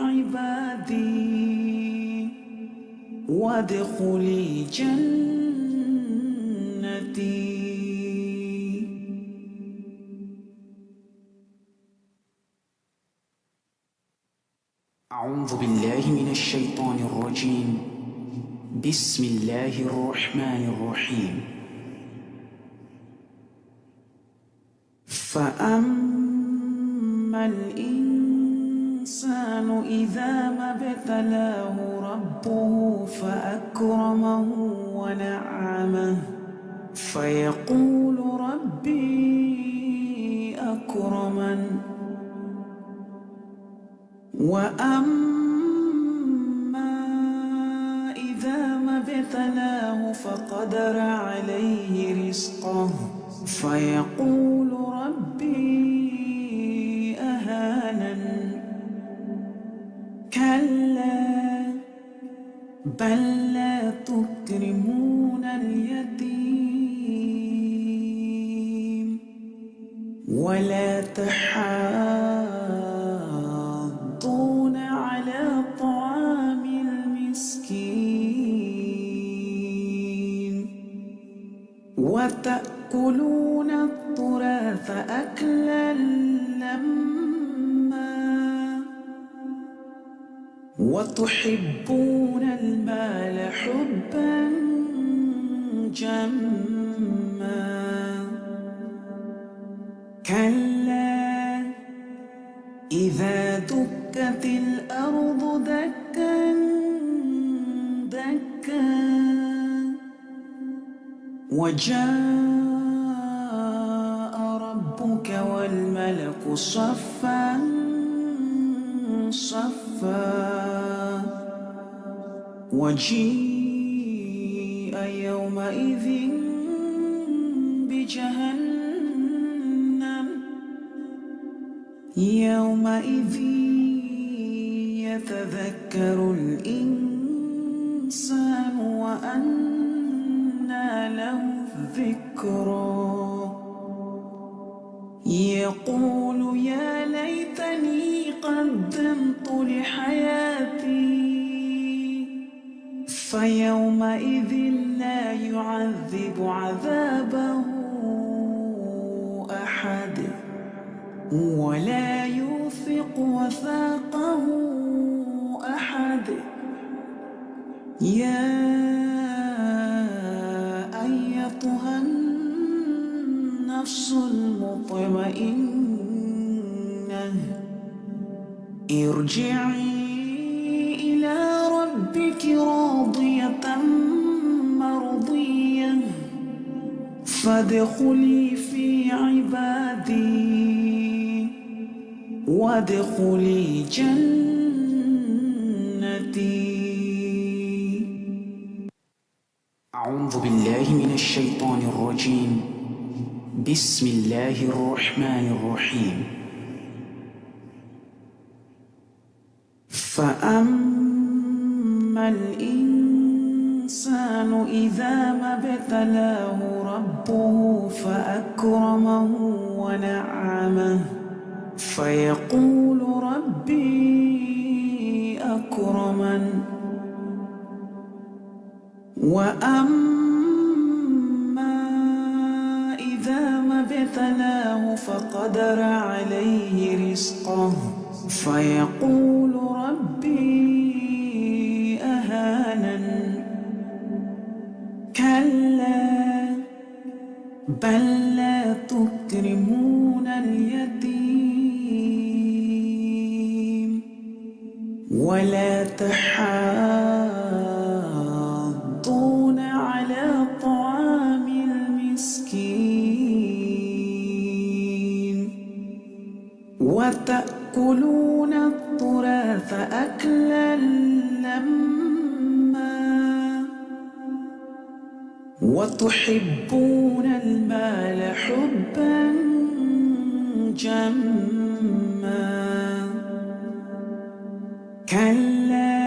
عبادي وادخلي جنتي. أعوذ بالله من الشيطان الرجيم. بسم الله الرحمن الرحيم. فأما الإنسان إذا ما ابتلاه ربه فأكرمه ونعمه فيقول ربي أكرمن. وأما إذا ما ابتلاه فقدر عليه رزقه فيقول ربي أهانن. كلا بل لا تكرمون اليتيم ولا تحاضون على طعام المسكين وتأكلون التراث أكلا لما وتحبون المال حبا جما. كلا إذا دكت الأرض دكا دكا وجاء ربك والملك صفا صفا وجيء يومئذ بجهنم يومئذ يتذكر الإنسان وأنى له الذكرى يقول يا ليتني قدمت لحياتي فيومئذ لا يعذب عذابه أحد ولا يوثق وثاقه أحد. يا أيتها النفس المطمئنة ارجعي إلى ربك راضية مرضية فادخلي في عبادي وادخلي جنتي. أعوذ بالله من الشيطان الرجيم. بسم الله الرحمن الرحيم. فأما الإنسان إذا ما ابتلاه ربه فأكرمه ونعمه فيقول ربي أكرمن. وأما إذا ما ابتلاه فقدر عليه رزقه فيقول ربي أهانن. كلا بل لا تكرمون اليتيم ولا تحاضون على طعام المسكين وتأكلون التراث أكلا لما وتحبون المال حبا جما. كلا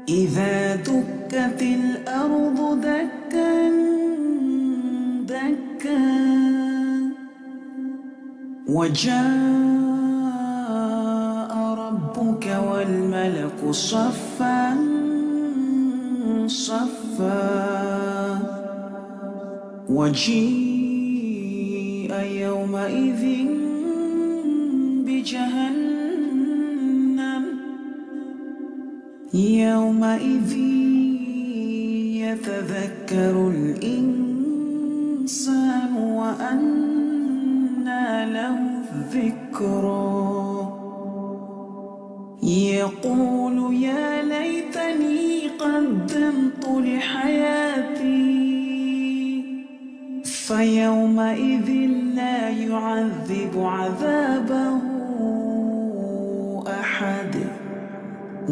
إذا دكت الأرض دكا دكا وجاء ربك والملك صفا صفا وجيء يومئذ بجهنم يومئذ يتذكر الإنسان وأنى له الذكرى يقول يا ليتني قدمت لحياتي فيومئذ لا يعذب عذابه أحد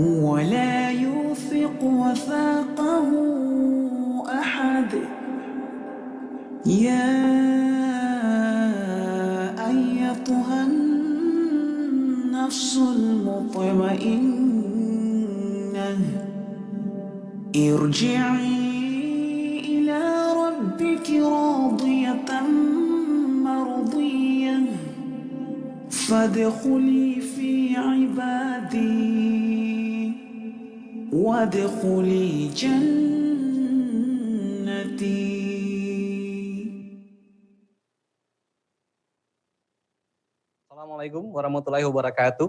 ولا يوثق وثاقه أحد يا أيتها النفس المطمئنة ارجعي إلى ربك راضية مرضية فادخلي في عبادي وادخلي جنتي. Assalamualaikum warahmatullahi wabarakatuh.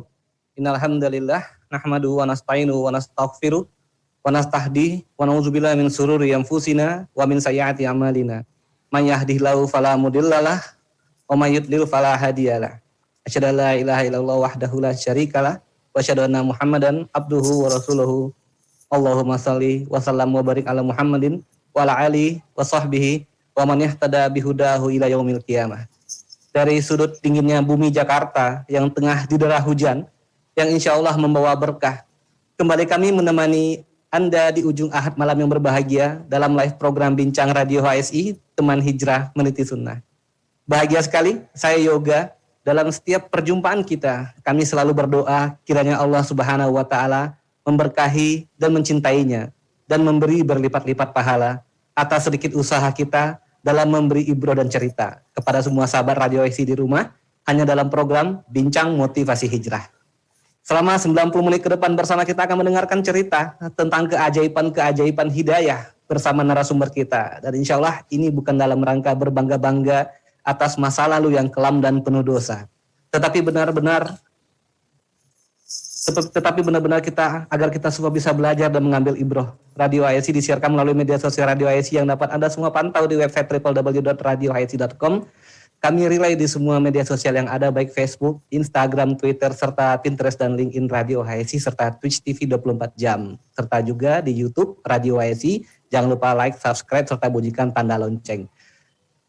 Innal hamdalillah nahmaduhu wa nasta'inuhu wa nastaghfiruh wa nastahdihi wa na'udzubillahi min shururi anfusina wa min sayyiati a'malina. May yahdihillahu fala mudhillalah wa may yudlil fala hadiyalah. Asyhadu an la ilaha illallah wahdahu la syarikalah wa asyhadu anna Muhammadan abduhu wa rasuluhu. Allahumma shalli wa sallam wa barik ala Muhammadin wa ala alihi wa sahbihi wa man ihtada bihudahu ila yaumil qiyamah. Dari sudut dinginnya bumi Jakarta yang tengah didera hujan, yang insya Allah membawa berkah, kembali kami menemani Anda di ujung Ahad malam yang berbahagia dalam live program Bincang Radio HSI, Teman Hijrah Meniti Sunnah. Bahagia sekali, saya Yoga. Dalam setiap perjumpaan kita, kami selalu berdoa kiranya Allah Subhanahu wa Ta'ala memberkahi dan mencintainya dan memberi berlipat-lipat pahala atas sedikit usaha kita dalam memberi ibro dan cerita kepada semua sahabat Radio HSI di rumah hanya dalam program Bincang Motivasi Hijrah. Selama 90 menit ke depan bersama kita akan mendengarkan cerita tentang keajaiban-keajaiban hidayah bersama narasumber kita. Dan insya Allah ini bukan dalam rangka berbangga-bangga atas masa lalu yang kelam dan penuh dosa. Tetapi benar-benar kita agar kita semua bisa belajar dan mengambil ibroh. Radio HSI disiarkan melalui media sosial Radio HSI yang dapat Anda semua pantau di website www.radiohsi.com. Kami relay di semua media sosial yang ada, baik Facebook, Instagram, Twitter, serta Pinterest dan LinkedIn Radio HSI, serta Twitch TV 24 jam. Serta juga di YouTube Radio HSI. Jangan lupa like, subscribe, serta bunyikan tanda lonceng.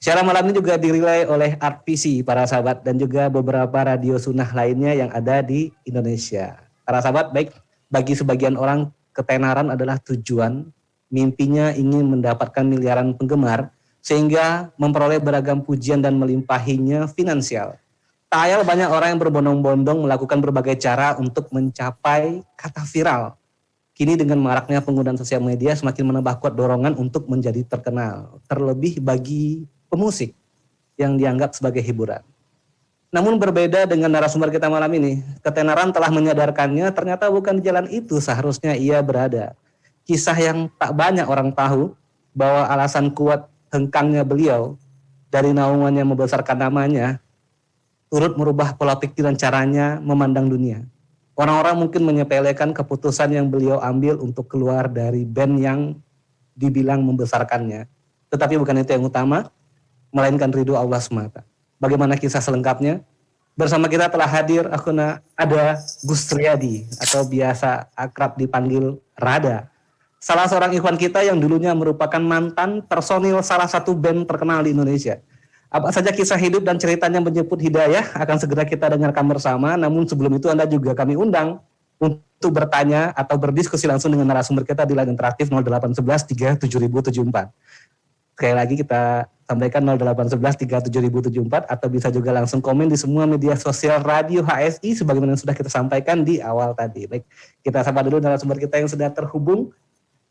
Siaran malam ini juga dirilai oleh Art PC, para sahabat, dan juga beberapa radio sunnah lainnya yang ada di Indonesia. Para sahabat, baik, bagi sebagian orang ketenaran adalah tujuan, mimpinya ingin mendapatkan miliaran penggemar, sehingga memperoleh beragam pujian dan melimpahinya finansial. Tak ayal banyak orang yang berbondong-bondong melakukan berbagai cara untuk mencapai kata viral. Kini dengan maraknya penggunaan sosial media semakin menambah kuat dorongan untuk menjadi terkenal, terlebih bagi pemusik yang dianggap sebagai hiburan. Namun berbeda dengan narasumber kita malam ini, ketenaran telah menyadarkannya ternyata bukan di jalan itu seharusnya ia berada. Kisah yang tak banyak orang tahu bahwa alasan kuat hengkangnya beliau dari naungan yang membesarkan namanya turut merubah pola pikir dan caranya memandang dunia. Orang-orang mungkin menyepelekan keputusan yang beliau ambil untuk keluar dari band yang dibilang membesarkannya. Tetapi bukan itu yang utama, melainkan ridho Allah semata. Bagaimana kisah selengkapnya? Bersama kita telah hadir ada Gus Riyadi atau biasa akrab dipanggil Rada. Salah seorang ikhwan kita yang dulunya merupakan mantan personil salah satu band terkenal di Indonesia. Apa saja kisah hidup dan ceritanya menyebut hidayah akan segera kita dengarkan bersama. Namun sebelum itu Anda juga kami undang untuk bertanya atau berdiskusi langsung dengan narasumber kita di line interaktif 0811 37074. Sekali lagi kita sampaikan 0811 37074 atau bisa juga langsung komen di semua media sosial Radio HSI sebagaimana yang sudah kita sampaikan di awal tadi. Baik, kita sapa dulu narasumber kita yang sudah terhubung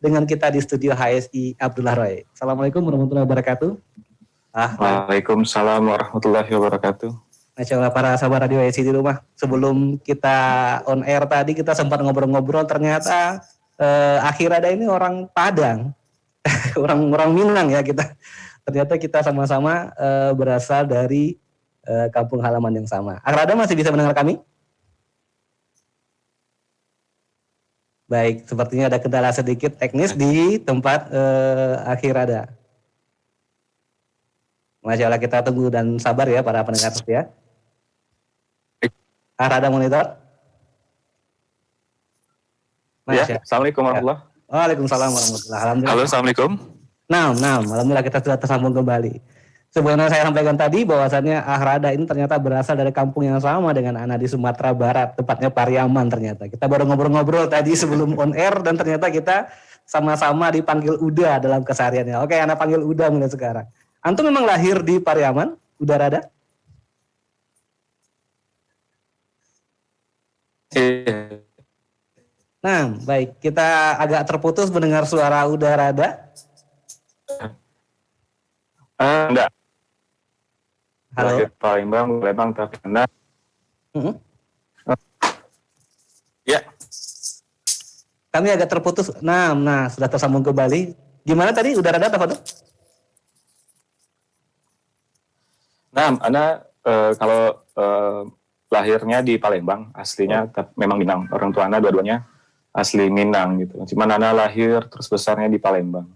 dengan kita di studio HSI, Abdullah Roy. Assalamualaikum warahmatullahi wabarakatuh. Waalaikumsalam warahmatullahi wabarakatuh. Masya Allah, para sahabat Radio IC di rumah. Sebelum kita on air tadi, kita sempat ngobrol-ngobrol. Ternyata akhir ada ini orang Padang, orang Minang ya kita. Ternyata kita sama-sama berasal dari kampung halaman yang sama. Akhirada masih bisa mendengar kami? Baik, sepertinya ada kendala sedikit teknis di tempat Akhirada. Masya Allah, kita tunggu dan sabar ya para pendengar setia. Ada monitor? Ya, Assalamualaikum warahmatullahi wabarakatuh. Waalaikumsalam warahmatullahi wabarakatuh. Halo, Assalamualaikum. Nah, alhamdulillah kita sudah tersambung kembali. Sebenarnya saya sampaikan tadi bahwasannya Ahrada ini ternyata berasal dari kampung yang sama dengan Ana di Sumatera Barat, tepatnya Pariaman ternyata. Kita baru ngobrol-ngobrol tadi sebelum on air dan ternyata kita sama-sama dipanggil Uda dalam kesehariannya. Oke, Ana panggil Uda mulai sekarang. Antum memang lahir di Pariaman, Uda Rada? Nah, baik. Kita agak terputus mendengar suara Uda Rada. Enggak. Halo. Lahir Palembang tapi Anda. Ya. Kami agak terputus. Nah, sudah tersambung kembali. Gimana tadi? Uda Rada, Pak? Nah, Anda kalau lahirnya di Palembang, aslinya memang Minang. Orang tua Anda dua-duanya asli Minang gitu. Cuman Anda lahir terus besarnya di Palembang.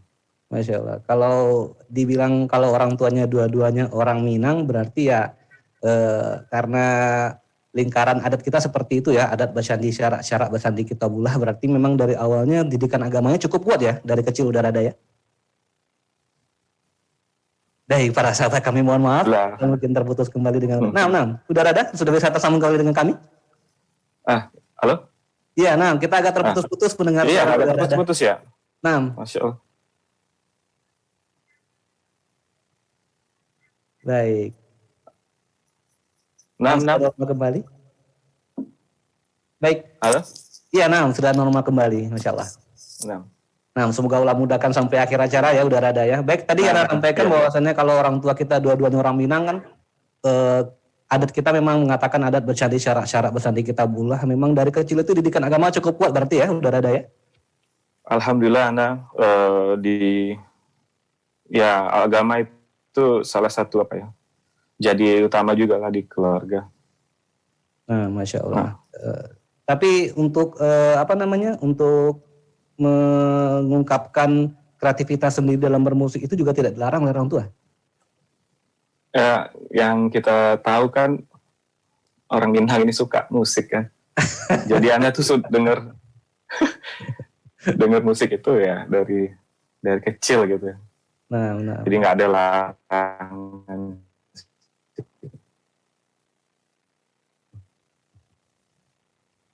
Masya Allah. Kalau dibilang kalau orang tuanya dua-duanya orang Minang, berarti ya karena lingkaran adat kita seperti itu ya, adat Basyandi syarak Basyandi Kitabullah, berarti memang dari awalnya didikan agamanya cukup kuat ya, dari kecil udah ada ya. Baik, para sahabat kami mohon maaf, mungkin terputus kembali dengan. Udah ada, sudah bisa tersambung kembali dengan kami? Halo? Iya, kita agak terputus-putus mendengar. Iya, agak terputus-putus ya. Masya Allah. Baik. Sudah normal kembali. Baik. Halo? Iya, sudah normal kembali, Masya Allah. Semoga Allah mudahkan sampai akhir acara ya, udah ada ya. Baik, tadi Anda sampaikan bahwasannya kalau orang tua kita dua-duanya orang Minang kan, adat kita memang mengatakan adat Basyandi syarak Basyandi Kitabullah. Memang dari kecil itu didikan agama cukup kuat berarti ya, udah ada ya. Alhamdulillah, agama itu salah satu jadi utama juga lah di keluarga. Masya Allah. Tapi untuk untuk mengungkapkan kreativitas sendiri dalam bermusik itu juga tidak dilarang oleh orang tua. Ya, yang kita tahu kan orang Minang ini suka musik kan. Jadi Anda tuh dengar musik itu ya dari kecil gitu. Jadi nggak ada larangan.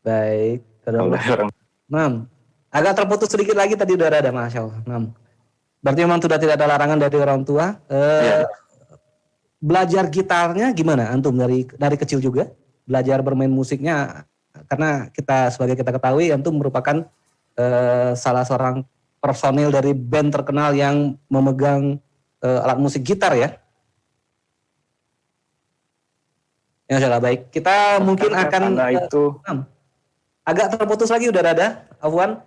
Baik. Agak terputus sedikit lagi tadi udah ada, Masya Allah. Berarti memang sudah tidak ada larangan dari orang tua. Belajar gitarnya gimana? Antum dari kecil juga belajar bermain musiknya, karena sebagai kita ketahui antum merupakan salah seorang personil dari band terkenal yang memegang alat musik gitar ya. Ya salah, baik. Kita mungkin akan agak terputus lagi udah ada, Afwan.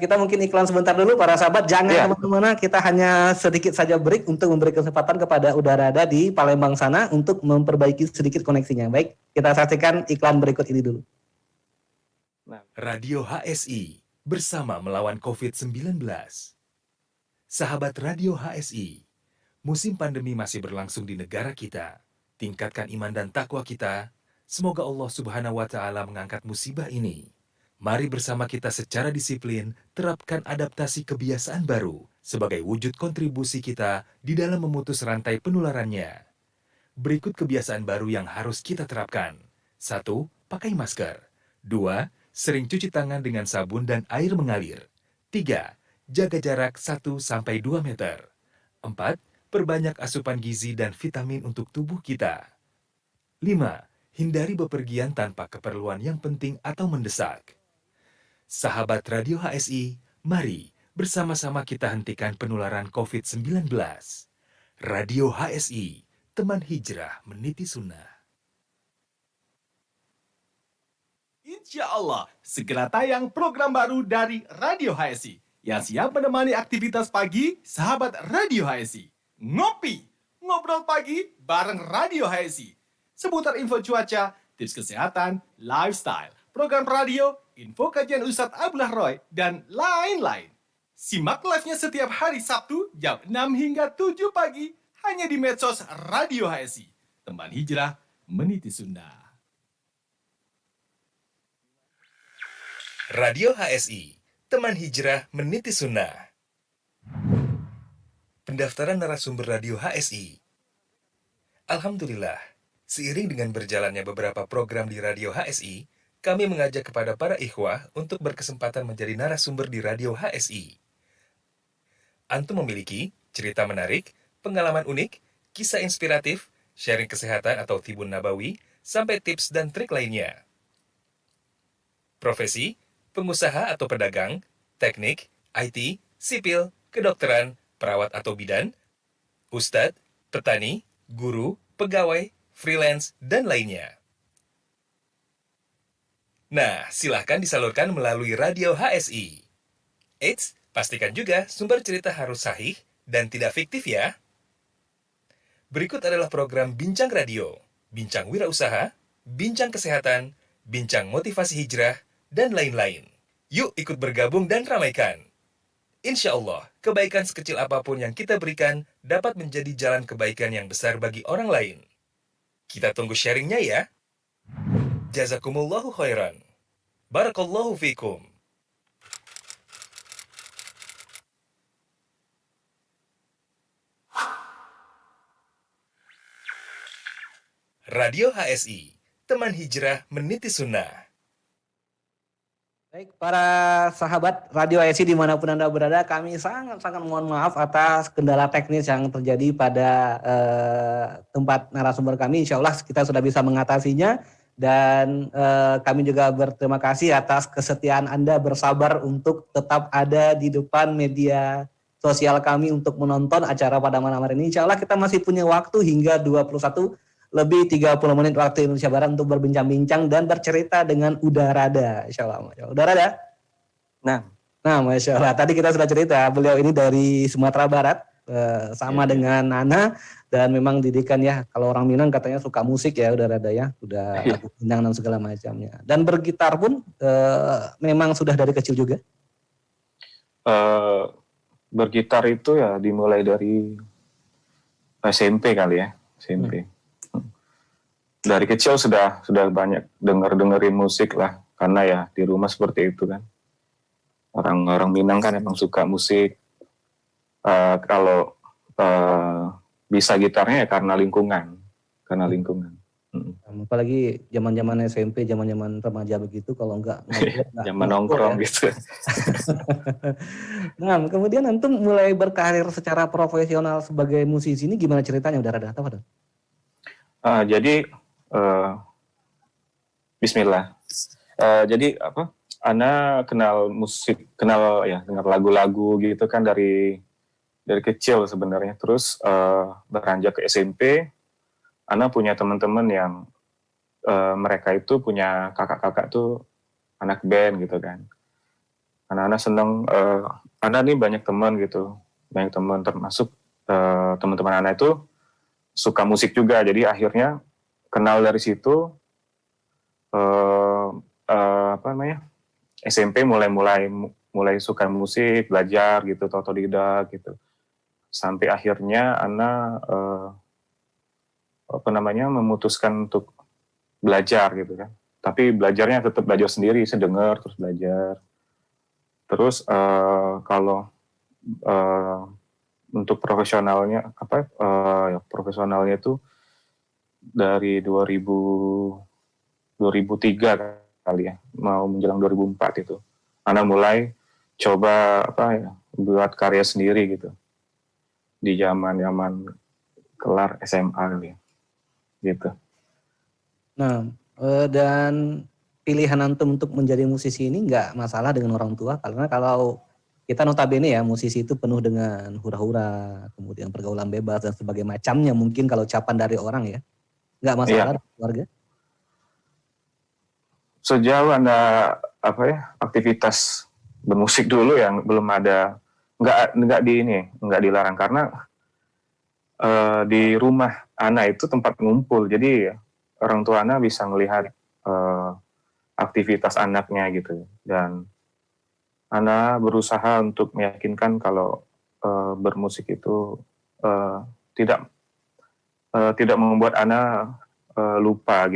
Kita mungkin iklan sebentar dulu para sahabat, jangan kemana-mana, kita hanya sedikit saja break untuk memberi kesempatan kepada Udara Ada di Palembang sana untuk memperbaiki sedikit koneksinya. Baik, kita saksikan iklan berikut ini dulu. Radio HSI bersama melawan COVID-19. Sahabat Radio HSI, musim pandemi masih berlangsung di negara kita. Tingkatkan iman dan takwa kita. Semoga Allah Subhanahu wa Ta'ala mengangkat musibah ini. Mari bersama kita secara disiplin terapkan adaptasi kebiasaan baru sebagai wujud kontribusi kita di dalam memutus rantai penularannya. Berikut kebiasaan baru yang harus kita terapkan. 1. Pakai masker. 2. Sering cuci tangan dengan sabun dan air mengalir. 3. Jaga jarak 1-2 meter. 4. Perbanyak asupan gizi dan vitamin untuk tubuh kita. 5. Hindari bepergian tanpa keperluan yang penting atau mendesak. Sahabat Radio HSI, mari bersama-sama kita hentikan penularan COVID-19. Radio HSI, teman hijrah meniti sunnah. Insya Allah, segera tayang program baru dari Radio HSI yang siap menemani aktivitas pagi sahabat Radio HSI. Ngopi, ngobrol pagi bareng Radio HSI. Seputar info cuaca, tips kesehatan, lifestyle, program radio, info kajian Ustadz Abdullah Roy, dan lain-lain. Simak live-nya setiap hari Sabtu jam 6 hingga 7 pagi hanya di medsos Radio HSI. Teman Hijrah meniti Sunda. Radio HSI, teman hijrah meniti sunnah. Pendaftaran narasumber Radio HSI. Alhamdulillah, seiring dengan berjalannya beberapa program di Radio HSI, kami mengajak kepada para ikhwah untuk berkesempatan menjadi narasumber di Radio HSI. Antum memiliki cerita menarik, pengalaman unik, kisah inspiratif, sharing kesehatan atau tibun nabawi, sampai tips dan trik lainnya. Profesi, pengusaha atau pedagang, teknik, IT, sipil, kedokteran, perawat atau bidan, ustadz, petani, guru, pegawai, freelance, dan lainnya. Nah, silahkan disalurkan melalui Radio HSI. Eits, pastikan juga sumber cerita harus sahih dan tidak fiktif ya. Berikut adalah program Bincang Radio, Bincang Wirausaha, Bincang Kesehatan, Bincang Motivasi Hijrah, dan lain-lain. Yuk ikut bergabung dan ramaikan. Insya Allah, kebaikan sekecil apapun yang kita berikan dapat menjadi jalan kebaikan yang besar bagi orang lain. Kita tunggu sharingnya ya. Jazakumullahu khairan. Barakallahu fikum. Radio HSI, teman hijrah meniti sunnah. Baik, para sahabat Radio HSI dimanapun Anda berada, kami sangat-sangat mohon maaf atas kendala teknis yang terjadi pada tempat narasumber kami. Insya Allah kita sudah bisa mengatasinya, dan kami juga berterima kasih atas kesetiaan Anda bersabar untuk tetap ada di depan media sosial kami untuk menonton acara pada malam hari ini. Insya Allah kita masih punya waktu hingga 21 lebih 30 menit waktu Indonesia Barat untuk berbincang-bincang dan bercerita dengan Udarada. Insya Allah. Udarada. Nah, Masya Allah. Tadi kita sudah cerita, beliau ini dari Sumatera Barat, sama dengan Nana, dan memang didikan ya, kalau orang Minang katanya suka musik ya Udarada ya, udah lagu Minang dan segala macamnya. Dan bergitar pun memang sudah dari kecil juga. Bergitar itu ya dimulai dari SMP kali ya, SMP. Dari kecil sudah banyak dengerin musik lah, karena ya di rumah seperti itu kan. Orang Minang kan emang suka musik. Kalau bisa gitarnya ya karena lingkungan. Apalagi zaman-zaman SMP, zaman-zaman remaja begitu, kalau enggak zaman nongkrong ya. Gitu. Nah, kemudian antum mulai berkarir secara profesional sebagai musisi ini gimana ceritanya? Udah ada tahu? Jadi Bismillah. Jadi apa? Ana kenal musik, dengar lagu-lagu gitu kan dari kecil sebenarnya. Terus beranjak ke SMP, Ana punya teman-teman yang mereka itu punya kakak-kakak tuh anak band gitu kan. Anak-anak seneng, Ana nih banyak teman gitu, termasuk teman-teman Ana itu suka musik juga. Jadi akhirnya kenal dari situ, SMP mulai suka musik, belajar gitu, otodidak gitu, sampai akhirnya Ana memutuskan untuk belajar gitu kan. Tapi belajarnya tetap belajar sendiri, saya dengar terus belajar. Terus kalau untuk profesionalnya profesionalnya itu dari 2003 kali ya, mau menjelang 2004 itu Ana mulai coba buat karya sendiri gitu di zaman kelar SMA kali ya, gitu. Nah, dan pilihan antum untuk menjadi musisi ini nggak masalah dengan orang tua, karena kalau kita notabene ya, musisi itu penuh dengan hura-hura, kemudian pergaulan bebas dan sebagainya macamnya, mungkin kalau ucapan dari orang ya. Nggak masalah keluarga? sejauh Anda aktivitas bermusik dulu yang belum ada, nggak dilarang karena di rumah Ana itu tempat ngumpul, jadi orang tua Ana bisa melihat aktivitas anaknya gitu, dan Ana berusaha untuk meyakinkan kalau bermusik itu tidak membuat Ana lupa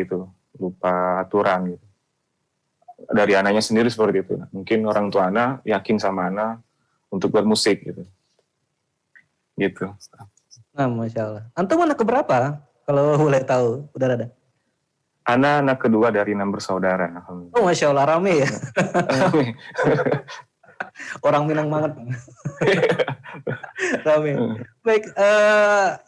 aturan gitu. Dari anaknya sendiri seperti itu. Mungkin orang tua Ana yakin sama Ana untuk bermusik gitu. Gitu. Nah, Masya Allah. Antum anak keberapa? Kalau boleh tahu, udah ada. Anak kedua dari 6 bersaudara. Oh, Masya Allah, rame ya. Orang Minang banget. Rame. Baik,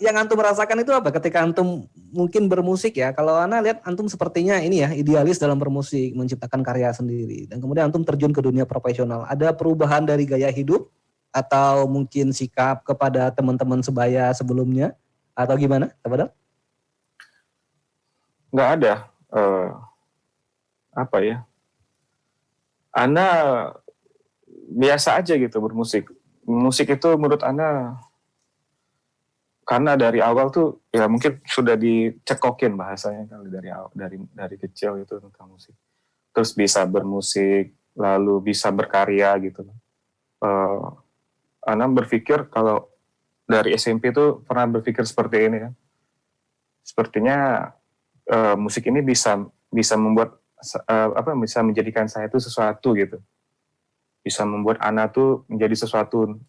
yang antum merasakan itu apa ketika antum mungkin bermusik ya? Kalau Ana lihat antum sepertinya ini ya, idealis dalam bermusik, menciptakan karya sendiri. Dan kemudian antum terjun ke dunia profesional. Ada perubahan dari gaya hidup atau mungkin sikap kepada teman-teman sebaya sebelumnya atau gimana? Tafadhol. Nggak ada. Ana biasa aja gitu bermusik. Musik itu menurut Ana, karena dari awal tuh ya mungkin sudah dicekokin bahasanya kali dari kecil itu tentang musik. Terus bisa bermusik, lalu bisa berkarya gitu. Ana berpikir kalau dari SMP tuh pernah berpikir seperti ini kan. Sepertinya musik ini bisa membuat bisa menjadikan saya itu sesuatu gitu. Bisa membuat Ana tuh menjadi sesuatu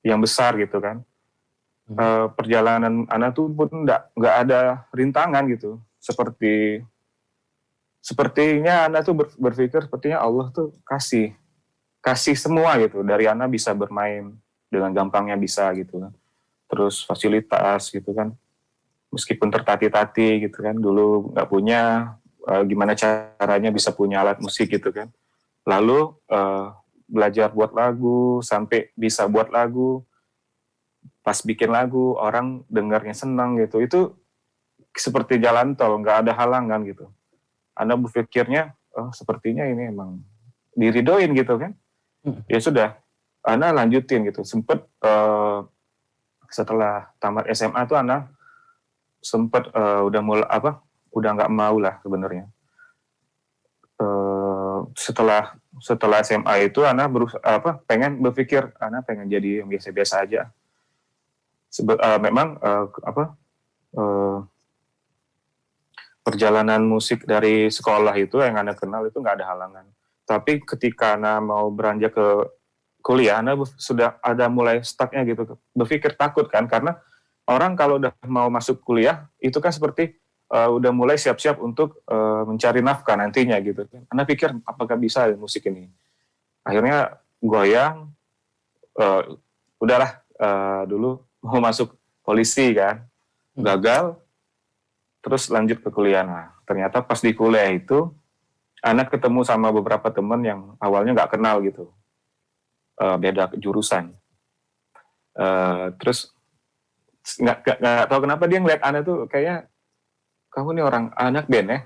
yang besar gitu kan. Perjalanan Ana tuh pun nggak ada rintangan gitu. Sepertinya Ana tuh berpikir sepertinya Allah tuh kasih semua gitu. Dari Ana bisa bermain dengan gampangnya bisa gitu kan. Terus fasilitas gitu kan. Meskipun tertati-tati gitu kan. Dulu nggak punya, gimana caranya bisa punya alat musik gitu kan. Lalu belajar buat lagu, sampai bisa buat lagu, pas bikin lagu, orang dengarnya senang gitu. Itu seperti jalan tol, nggak ada halangan gitu. Anda berpikirnya, sepertinya ini emang diridoin gitu kan. Ya sudah, Anda lanjutin gitu. Sempet setelah tamat SMA tuh Anda sempet udah nggak mau lah sebenarnya. Setelah SMA itu Ana pengen jadi yang biasa-biasa aja. Memang perjalanan musik dari sekolah itu yang Ana kenal itu nggak ada halangan. Tapi ketika Ana mau beranjak ke kuliah, Ana sudah ada mulai stucknya gitu. Berpikir takut kan, karena orang kalau udah mau masuk kuliah itu kan seperti udah mulai siap-siap untuk mencari nafkah nantinya gitu. Anda pikir apakah bisa musik ini? Akhirnya goyang, udahlah dulu mau masuk polisi kan, gagal, terus lanjut ke kuliah. Nah, ternyata pas di kuliah itu, anak ketemu sama beberapa teman yang awalnya nggak kenal gitu, beda jurusan. Terus nggak tahu kenapa dia ngeliat Ana tuh kayaknya, kamu nih orang anak band ya?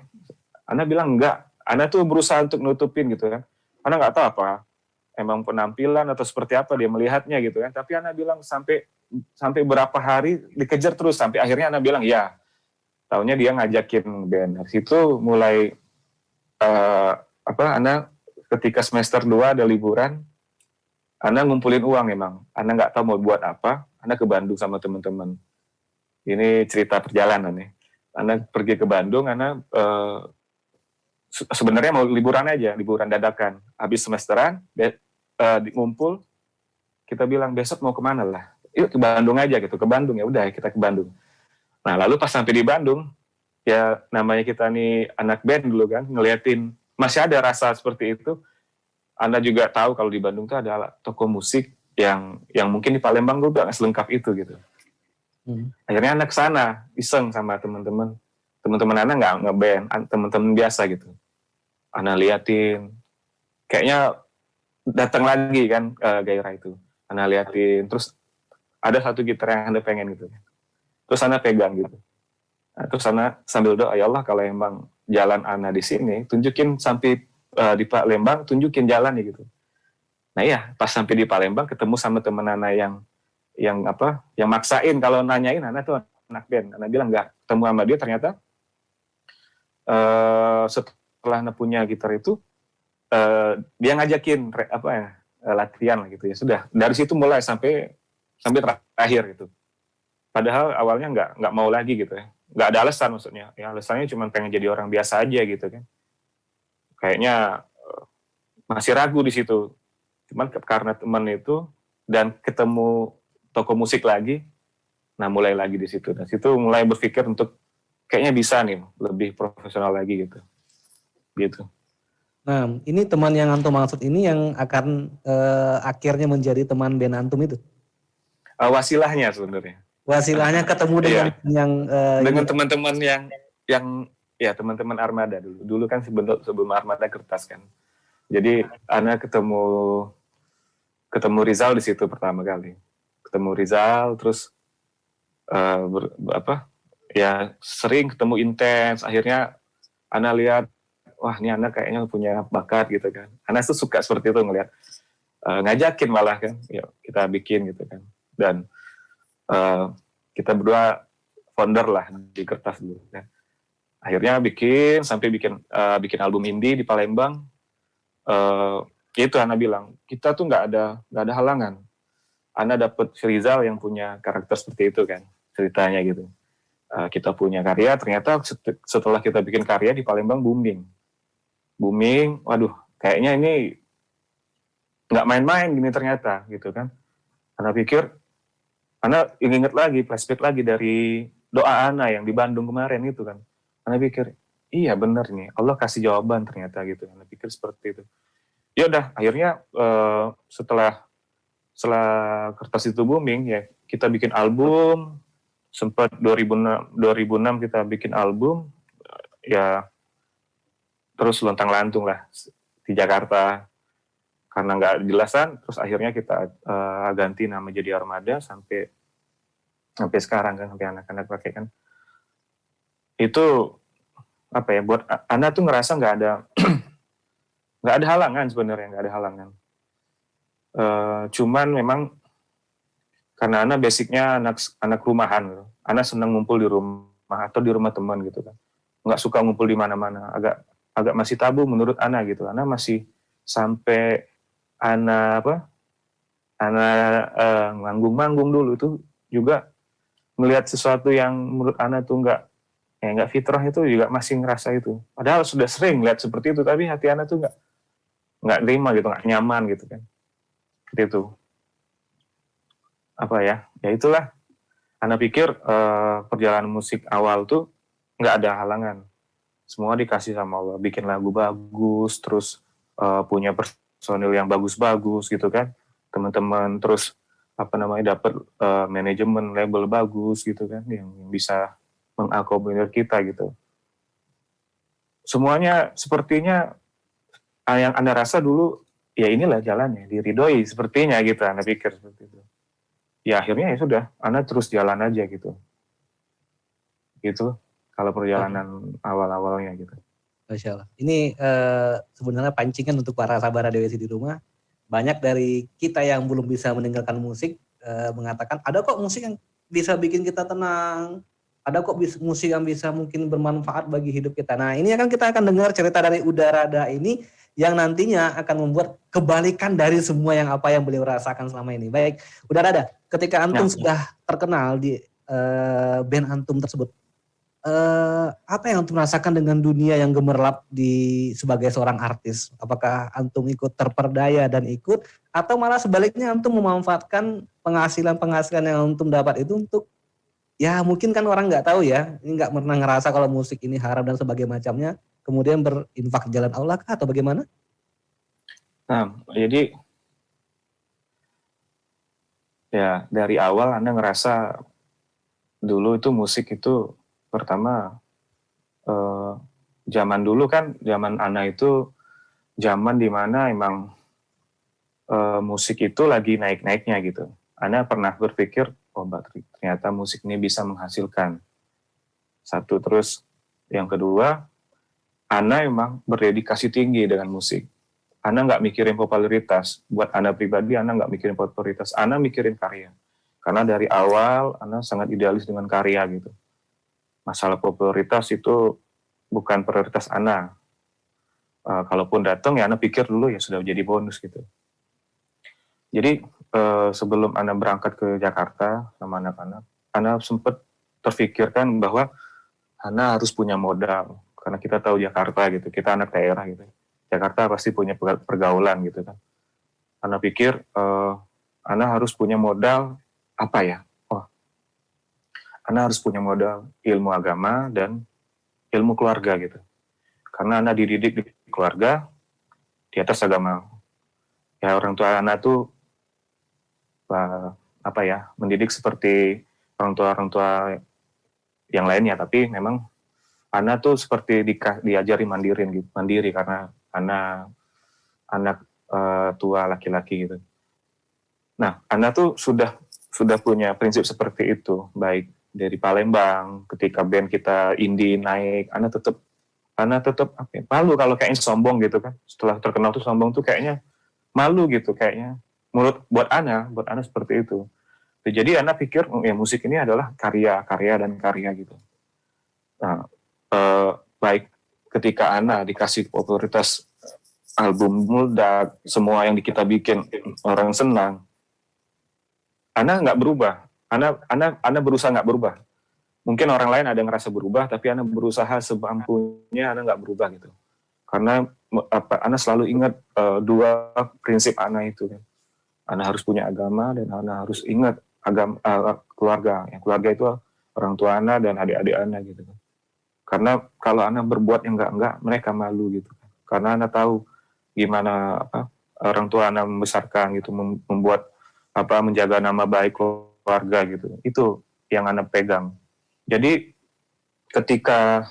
Ana bilang enggak. Ana tuh berusaha untuk nutupin gitu kan. Ana nggak tahu apa, emang penampilan atau seperti apa dia melihatnya gitu kan. Tapi Ana bilang sampai berapa hari dikejar terus, sampai akhirnya Ana bilang ya. Taunya dia ngajakin band. Dari situ mulai Ana ketika semester 2 ada liburan, Ana ngumpulin uang emang. Ana nggak tahu mau buat apa. Ana ke Bandung sama teman-teman. Ini cerita perjalanan nih. Ana pergi ke Bandung, Ana sebenarnya mau liburan aja, liburan dadakan. Habis semesteran, ngumpul, kita bilang besok mau kemana lah? Yuk ke Bandung aja gitu, ke Bandung ya udah kita ke Bandung. Nah lalu pas sampai di Bandung, ya namanya kita nih anak band dulu kan, ngeliatin masih ada rasa seperti itu. Anda juga tahu kalau di Bandung tuh ada toko musik yang mungkin di Palembang gue gak selengkap itu gitu. Akhirnya anak kesana iseng sama teman-teman Ana nggak ngeband, teman-teman biasa gitu. Ana liatin, kayaknya datang lagi kan gairah itu. Ana liatin, terus ada satu gitar yang Anda pengen gitu. Terus Ana pegang gitu. Nah, terus Ana sambil doa, ya Allah kalau emang jalan Ana di sini, tunjukin sampai di Palembang, tunjukin jalan ya gitu. Nah iya, pas sampai di Palembang ketemu sama temen Ana yang maksain kalau nanyain Ana tuh anak band. Ana bilang enggak, ketemu sama dia ternyata setelah Ana punya gitar itu dia ngajakin latihan lah gitu ya. Sudah dari situ mulai sampai terakhir gitu. Padahal awalnya nggak mau lagi gitu ya. Nggak ada alasan maksudnya. Ya alasannya cuma pengen jadi orang biasa aja gitu kan. Kayaknya masih ragu di situ. Cuman karena teman itu dan ketemu toko musik lagi, nah mulai lagi di situ. Dan situ mulai berpikir untuk kayaknya bisa nih lebih profesional lagi gitu. Gitu. Nah, ini teman yang antum maksud ini yang akan akhirnya menjadi teman band antum itu? Wasilahnya sebenarnya. Wasilahnya ketemu dengan yang dengan teman-teman yang ya teman-teman Armada dulu. Dulu kan sebelum Armada Kertas kan. Jadi Ana ketemu Rizal di situ pertama kali. Ketemu Rizal terus ya sering ketemu intens. Akhirnya Ana lihat wah ini Ana kayaknya punya bakat gitu kan. Ana tuh suka seperti itu ngelihat. Ngajakin malah kan, yuk kita bikin gitu kan. Dan kita berdua founder lah di Kertas dulu kan. Akhirnya bikin album indie di Palembang. Itu Ana bilang kita tuh nggak ada halangan. Ana dapet Rizal yang punya karakter seperti itu kan ceritanya gitu. Kita punya karya, ternyata setelah kita bikin karya di Palembang booming. Waduh kayaknya ini nggak main-main gini ternyata gitu kan. Ana pikir, Ana ingat lagi, flashback lagi dari doa Ana yang di Bandung kemarin itu kan. Ana pikir, iya benar nih, Allah kasih jawaban ternyata gitu. Ana pikir seperti itu. Ya udah, akhirnya setelah Kertas itu booming ya, kita bikin album. Sempat 2006 kita bikin album, ya terus lontang-lantung lah di Jakarta. Karena nggak jelasan, terus akhirnya kita ganti nama jadi Armada sampai sekarang kan, sampai anak-anak pakai kan. Itu apa ya, buat Ana tuh ngerasa nggak ada halangan sebenarnya, nggak ada halangan. Cuman memang karena Ana basicnya anak rumahan gitu. Ana senang ngumpul di rumah atau di rumah teman gitu kan. Nggak suka ngumpul di mana-mana, agak masih tabu menurut Ana gitu. Ana masih sampai Ana manggung-manggung dulu itu juga melihat sesuatu yang menurut Ana tuh nggak fitrah, itu juga masih ngerasa itu. Padahal sudah sering lihat seperti itu, tapi hati Ana tuh nggak terima gitu, nggak nyaman gitu kan. Seperti itu. Apa ya? Ya itulah. Ana pikir perjalanan musik awal tuh nggak ada halangan. Semua dikasih sama Allah. Bikin lagu bagus, terus punya personil yang bagus-bagus gitu kan, teman-teman, terus dapat manajemen label bagus gitu kan, yang bisa mengakomodir kita gitu. Semuanya sepertinya yang Anda rasa dulu ya inilah jalannya, diridhoi sepertinya gitu. Anda pikir seperti itu. Ya akhirnya ya sudah, Anda terus jalan aja gitu. Gitu kalau perjalanan awal-awalnya gitu. Masya Allah. Ini sebenarnya pancingan untuk para sahabat Radio HSI di rumah. Banyak dari kita yang belum bisa mendengarkan musik mengatakan, ada kok musik yang bisa bikin kita tenang. Ada kok musik yang bisa mungkin bermanfaat bagi hidup kita. Nah ini kita akan dengar cerita dari Udarada ini yang nantinya akan membuat kebalikan dari semua yang beliau rasakan selama ini. Baik, Udarada, ketika antum sudah terkenal di band antum tersebut, apa yang antum rasakan dengan dunia yang gemerlap sebagai seorang artis? Apakah antum ikut terperdaya dan ikut, atau malah sebaliknya antum memanfaatkan penghasilan yang antum dapat itu untuk, ya mungkin kan orang nggak tahu ya, ini nggak pernah ngerasa kalau musik ini haram dan sebagainya macamnya, kemudian berinfak jalan Allah kah atau bagaimana? Nah, jadi ya dari awal Anda ngerasa dulu itu musik itu pertama zaman dulu kan, zaman Ana itu zaman dimana emang musik itu lagi naik-naiknya gitu. Ana pernah berpikir, oh ternyata musik ini bisa menghasilkan. Satu, terus yang kedua, Ana emang berdedikasi tinggi dengan musik. Ana nggak mikirin popularitas. Buat Ana pribadi, Ana nggak mikirin popularitas. Ana mikirin karya. Karena dari awal Ana sangat idealis dengan karya gitu. Masalah popularitas itu bukan prioritas Ana. Kalaupun datang ya Ana pikir dulu ya sudah jadi bonus gitu. Jadi sebelum Ana berangkat ke Jakarta sama anak-anak, Ana sempat terfikirkan bahwa Ana harus punya modal. Karena kita tahu Jakarta gitu, kita anak daerah gitu. Jakarta pasti punya pergaulan gitu kan. Ana pikir Ana harus punya modal apa ya? Oh, Ana harus punya modal ilmu agama dan ilmu keluarga gitu. Karena Ana dididik di keluarga di atas agama. Ya orang tua Ana tuh apa ya, mendidik seperti orang tua yang lainnya, tapi memang Ana tuh seperti diajari mandiri karena anak tua laki-laki gitu. Nah, Ana tuh sudah punya prinsip seperti itu, baik dari Palembang ketika band kita indie naik, Ana tetap apa ya, malu kalau kayaknya sombong gitu kan. Setelah terkenal tuh sombong tuh kayaknya malu gitu kayaknya. Buat Ana seperti itu. Jadi Ana pikir ya musik ini adalah karya dan karya gitu. Nah, baik ketika Ana dikasih popularitas album meledak, semua yang kita bikin orang senang, Ana nggak berubah. Ana berusaha nggak berubah. Mungkin orang lain ada yang ngerasa berubah, tapi Ana berusaha semampunya Ana nggak berubah gitu. Karena Ana selalu ingat dua prinsip Ana itu kan. Ana harus punya agama dan Ana harus ingat keluarga. Yang keluarga itu orang tua Ana dan adik-adik Ana gitu kan. Karena kalau Ana berbuat yang enggak, mereka malu gitu kan. Karena Ana tahu gimana orang tua Ana membesarkan gitu, membuat menjaga nama baik keluarga gitu. Itu yang Ana pegang. Jadi ketika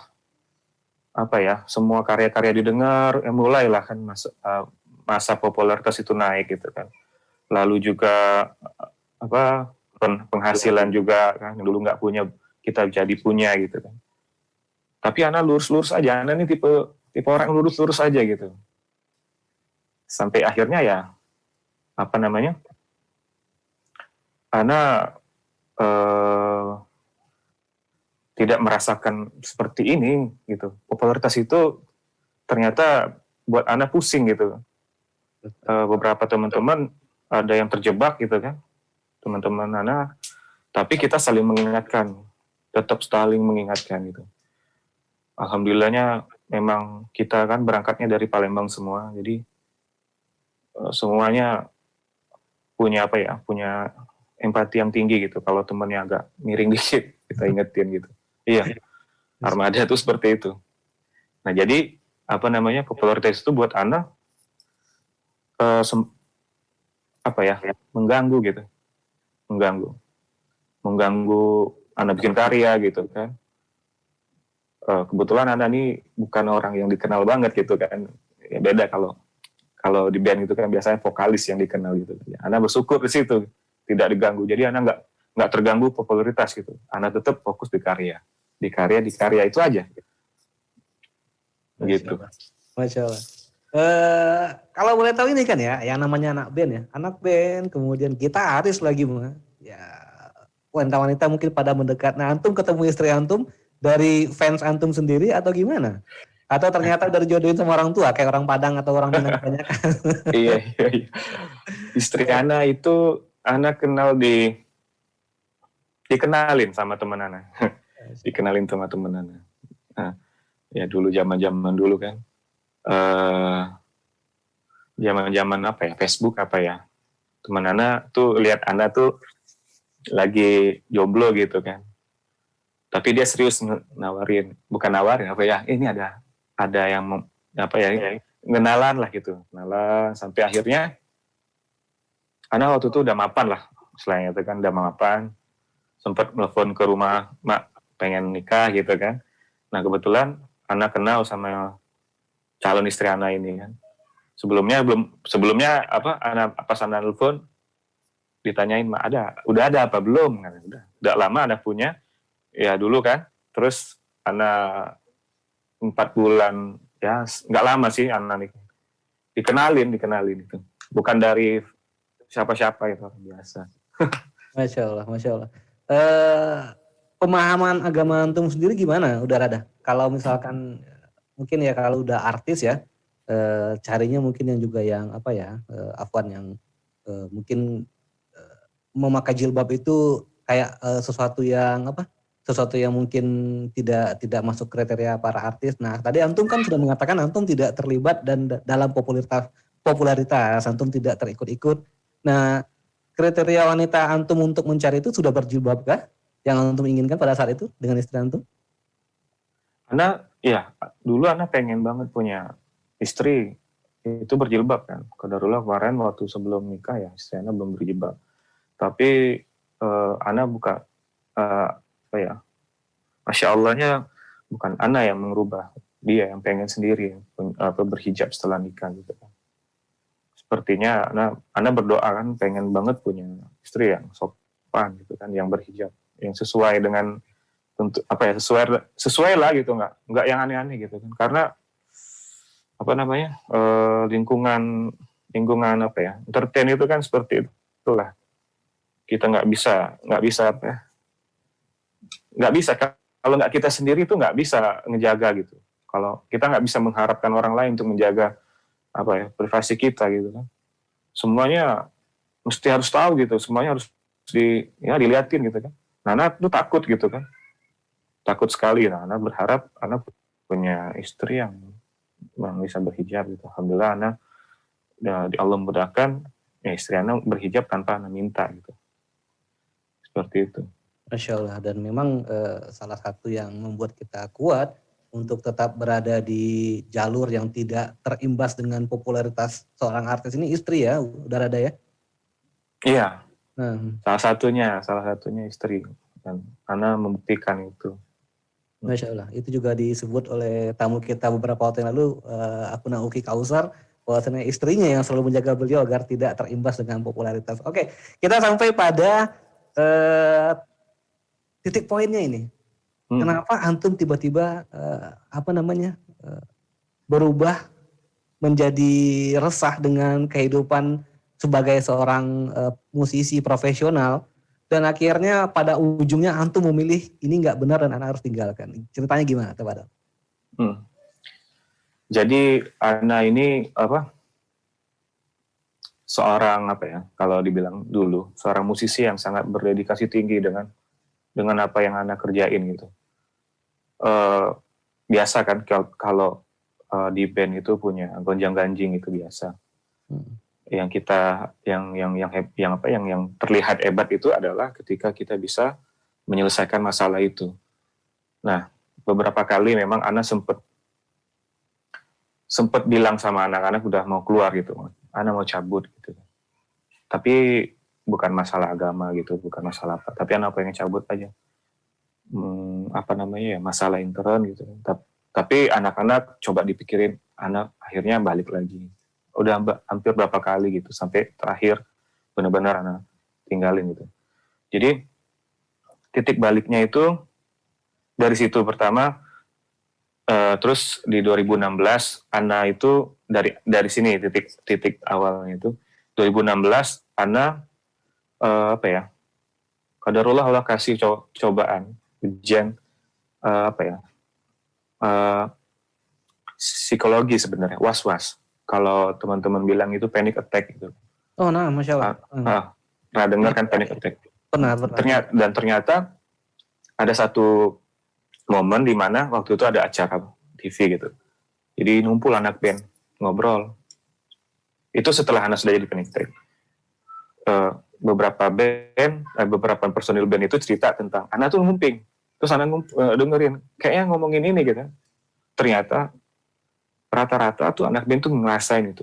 semua karya-karya didengar, mulailah kan masa popularitas itu naik gitu kan. Lalu juga penghasilan juga kan, dulu nggak punya, kita jadi punya gitu kan. Tapi Ana lurus-lurus aja, Ana ini tipe orang lurus-lurus aja gitu. Sampai akhirnya ya Ana tidak merasakan seperti ini gitu. Popularitas itu ternyata buat Ana pusing gitu. Beberapa teman-teman ada yang terjebak gitu kan, teman-teman Ana, tapi kita saling mengingatkan, tetap saling mengingatkan gitu. Alhamdulillahnya memang kita kan berangkatnya dari Palembang semua, jadi semuanya punya punya empati yang tinggi gitu. Kalau temannya agak miring dikit, kita ingetin gitu. Iya, Armada itu seperti itu. Nah jadi popularitas itu buat Ana mengganggu gitu, mengganggu Ana bikin karya gitu kan. Kebetulan Ana ini bukan orang yang dikenal banget gitu kan, ya beda kalau di band itu kan biasanya vokalis yang dikenal gitu. Ana bersyukur di situ tidak diganggu, jadi Ana nggak terganggu popularitas gitu. Ana tetap fokus di karya itu aja. Gitu. Masya Allah. Kalau boleh tahu ini kan ya, yang namanya anak band, kemudian gitaris lagi ya wanita-wanita mungkin pada mendekat. Nah, antum ketemu istri antum dari fans antum sendiri atau gimana? Atau ternyata dari jodohin sama orang tua kayak orang Padang atau orang Minang banyak? Iya. Istri Ana itu Ana kenal dikenalin sama teman Ana. Dikenalin sama teman Ana. Nah, ya dulu zaman dulu kan. Zaman Facebook teman Ana tuh lihat Ana tuh lagi jomblo gitu kan, tapi dia serius bukan nawarin ini ada yang ngenalan lah gitu, sampai akhirnya Ana waktu itu udah mapan lah, selain itu kan udah mapan, sempat telepon ke rumah, mak pengen nikah gitu kan. Nah kebetulan Ana kenal sama calon istri Ana ini kan. Sebelumnya pas Ana telepon ditanyain, "Mak udah ada apa belum?" Kan udah lama Ana punya. Ya dulu kan. Terus Ana 4 bulan ya nggak lama sih Ana nih. Dikenalin itu. Bukan dari siapa-siapa itu, biasa. Masya Allah, Masya Allah. Pemahaman agama antum sendiri gimana? Udah rada? Kalau misalkan mungkin ya kalau udah artis ya, carinya mungkin yang juga yang apa ya, afwan yang mungkin memakai jilbab itu kayak sesuatu yang apa? Sesuatu yang mungkin tidak masuk kriteria para artis. Nah, tadi antum kan sudah mengatakan antum tidak terlibat dan dalam popularitas antum tidak terikut-ikut. Nah, kriteria wanita antum untuk mencari itu sudah berjilbab kah? Yang antum inginkan pada saat itu dengan istri antum? Dulu Ana pengen banget punya istri itu berjilbab kan. Qadarullah kemarin waktu sebelum nikah ya, istri Ana belum berjilbab. Tapi Ana buka Masya Allahnya bukan Ana yang mengubah, dia yang pengen sendiri berhijab setelah nikah gitu kan. Sepertinya Ana berdoa kan pengen banget punya istri yang sopan gitu kan, yang berhijab, yang sesuai dengan untuk sesuai lah gitu, nggak yang aneh-aneh gitu kan. Karena lingkungan entertain itu kan seperti itulah. Kita nggak bisa kalau nggak kita sendiri itu nggak bisa ngejaga gitu. Kalau kita nggak bisa mengharapkan orang lain untuk menjaga privasi kita gitu kan. Semuanya mesti harus tahu gitu, semuanya harus dilihatin gitu kan. Ana tuh takut gitu kan, takut sekali. Ana berharap Ana punya istri yang bisa berhijab gitu. Alhamdulillah Ana di Allah mudahkan istri Ana berhijab tanpa Ana minta gitu. Seperti itu. Masya Allah, dan memang salah satu yang membuat kita kuat untuk tetap berada di jalur yang tidak terimbas dengan popularitas seorang artis ini istri ya, udah ada ya? Iya, salah satunya istri, dan Ana membuktikan itu. Masya Allah, itu juga disebut oleh tamu kita beberapa waktu yang lalu, Akuna Uki Kausar, bahwasanya istrinya yang selalu menjaga beliau agar tidak terimbas dengan popularitas. Oke, kita sampai pada titik poinnya ini. Kenapa antum tiba-tiba berubah menjadi resah dengan kehidupan sebagai seorang musisi profesional dan akhirnya pada ujungnya antum memilih ini nggak benar dan Ana harus tinggalkan. Ceritanya gimana, Tebadal? Jadi Ana ini seorang kalau dibilang dulu seorang musisi yang sangat berdedikasi tinggi dengan apa yang Ana kerjain gitu. Biasa kan kalau di band itu punya gonjang-ganjing itu biasa. Yang kita yang terlihat hebat itu adalah ketika kita bisa menyelesaikan masalah itu. Nah, beberapa kali memang Ana sempat bilang sama anak-anak udah mau keluar gitu. Ana mau cabut gitu. Tapi bukan masalah agama gitu, bukan masalah apa. Tapi Ana pengen cabut aja. Masalah intern gitu. Tapi anak-anak coba dipikirin, anak akhirnya balik lagi. Udah hampir berapa kali gitu, sampai terakhir benar-benar Ana tinggalin gitu. Jadi titik baliknya itu dari situ pertama, terus di 2016 Ana itu dari sini titik awalnya itu 2016 Ana qadarullah Allah kasih cobaan ujian psikologi sebenarnya, was-was. Kalau teman-teman bilang itu panic attack gitu. Oh, nah, Masya Allah. Pernah dengar kan panic attack? Pernah. Ternyata ada satu momen di mana waktu itu ada acara TV gitu. Jadi numpul anak band ngobrol. Itu setelah Ana sudah jadi panic attack. Beberapa personil band itu cerita tentang Ana tuh ngumping. Terus Ana dengerin, kayaknya ngomongin ini gitu. Ternyata rata-rata tuh anak band tuh ngerasain itu.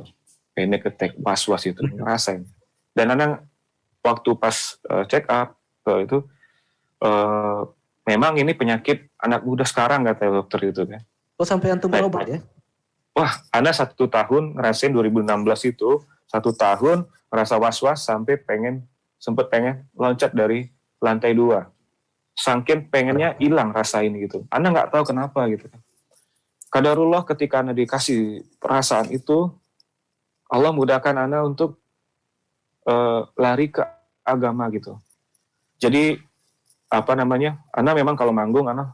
Panic attack, was-was itu, ngerasain. Dan Ana waktu pas check up itu memang ini penyakit anak muda sekarang kata dokter itu kan. Oh, sampai antum berobat ya? Wah, Ana 1 tahun ngerasain 2016 itu, 1 tahun ngerasa was-was sampai sempet pengen loncat dari lantai 2. Saking pengennya hilang rasa ini gitu. Ana nggak tahu kenapa gitu kan. Qadarullah ketika Ana dikasih perasaan itu, Allah mudahkan Ana untuk lari ke agama gitu. Jadi Ana memang kalau manggung Ana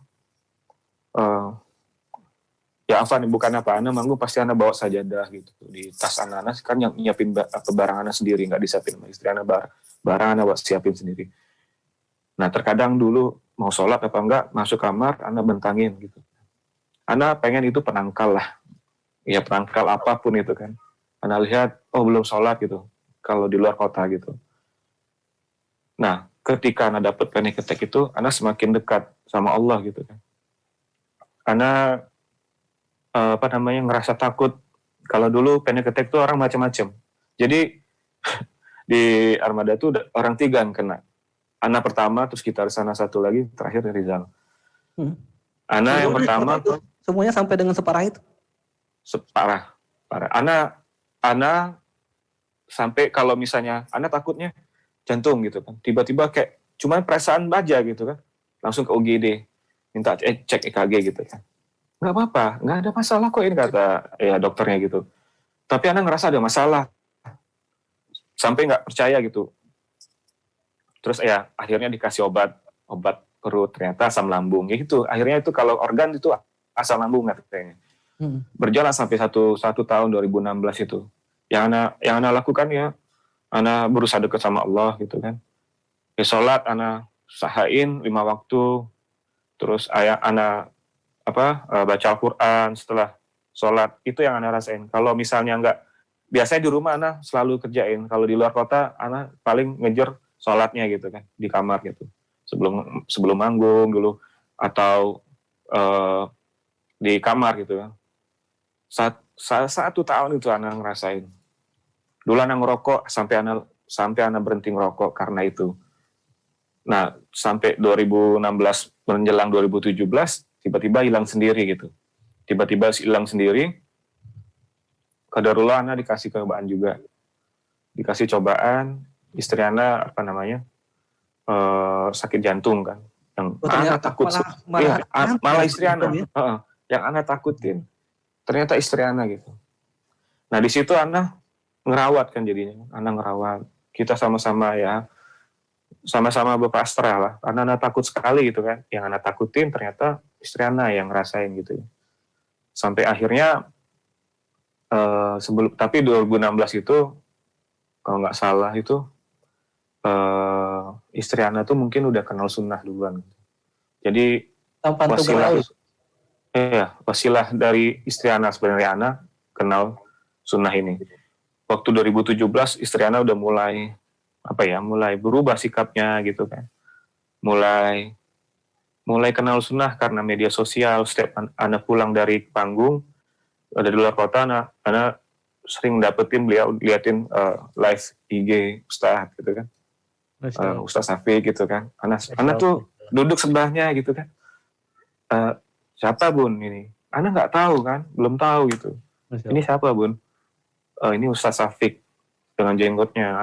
ya Afan bukan apa, Ana manggung pasti Ana bawa sajadah gitu di tas Ana kan yang nyiapin barang Ana sendiri, nggak disiapin sama istri Ana, barang Ana buat siapin sendiri. Nah terkadang dulu mau sholat apa enggak, masuk kamar Ana bentangin gitu. Ana pengen itu penangkal lah, ya penangkal apapun itu kan. Ana lihat oh belum sholat gitu, kalau di luar kota gitu. Nah ketika Ana dapat panic attack itu, Ana semakin dekat sama Allah gitu kan. Ana ngerasa takut. Kalau dulu panic attack itu orang macam-macam. Jadi di Armada itu orang 3 yang kena. Ana pertama, terus gitaris Ana satu lagi, terakhir Rizal. Ana yang pertama itu semuanya sampai dengan separah itu. Parah. Ana sampai kalau misalnya Ana takutnya jantung gitu kan. Tiba-tiba kayak cuma perasaan baja gitu kan. Langsung ke UGD minta cek EKG gitu kan. Nggak apa-apa, nggak ada masalah kok ini kata ya dokternya gitu. Tapi Ana ngerasa ada masalah. Sampai nggak percaya gitu. Terus ya akhirnya dikasih obat perut, ternyata asam lambung gitu. Akhirnya itu kalau organ itu asam lambung katanya. Berjalan sampai satu tahun 2016 itu. Yang Ana lakukan ya, Ana berusaha dekat sama Allah gitu kan. Ya sholat Ana sahain 5 waktu. Terus Ana baca Al-Quran setelah sholat, itu yang Ana rasain. Kalau misalnya enggak, biasanya di rumah Ana selalu kerjain. Kalau di luar kota Ana paling ngejar sholatnya gitu kan, di kamar gitu. Sebelum manggung dulu, atau di kamar gitu kan. Satu tahun itu Ana ngerasain. Dulu Ana ngerokok sampai Ana berhenti ngerokok karena itu. Nah, sampai 2016 menjelang 2017 tiba-tiba hilang sendiri gitu. Tiba-tiba hilang sendiri. Qadarullah Ana dikasih cobaan juga. Dikasih cobaan, istri Ana sakit jantung kan. Yang Ana takut malah istri Ana. Yang Ana takutin ternyata istri Ana gitu. Nah, di situ Ana ngerawat kan jadinya. Ana ngerawat. Kita sama-sama berpasrah lah. Ana takut sekali gitu kan. Yang Ana takutin ternyata istri Ana yang ngerasain gitu. Sampai akhirnya tapi 2016 itu kalau nggak salah itu istri Ana tuh mungkin udah kenal sunnah duluan. Jadi wasilah dari istri Ana sebenarnya Ana kenal sunnah ini. Waktu 2017 istri Ana udah mulai berubah sikapnya gitu kan. Mulai kenal sunnah karena media sosial. Setiap Ana pulang dari panggung, ada di luar kota, Ana sering dapetin beliau liatin live IG Ustaz gitu kan. Ustaz Safi gitu kan. Ana tuh duduk sebelahnya gitu kan. Siapa Bun ini? Ana nggak tahu kan, belum tahu gitu. Ini siapa Bun? Ini Ustaz Safik dengan jenggotnya.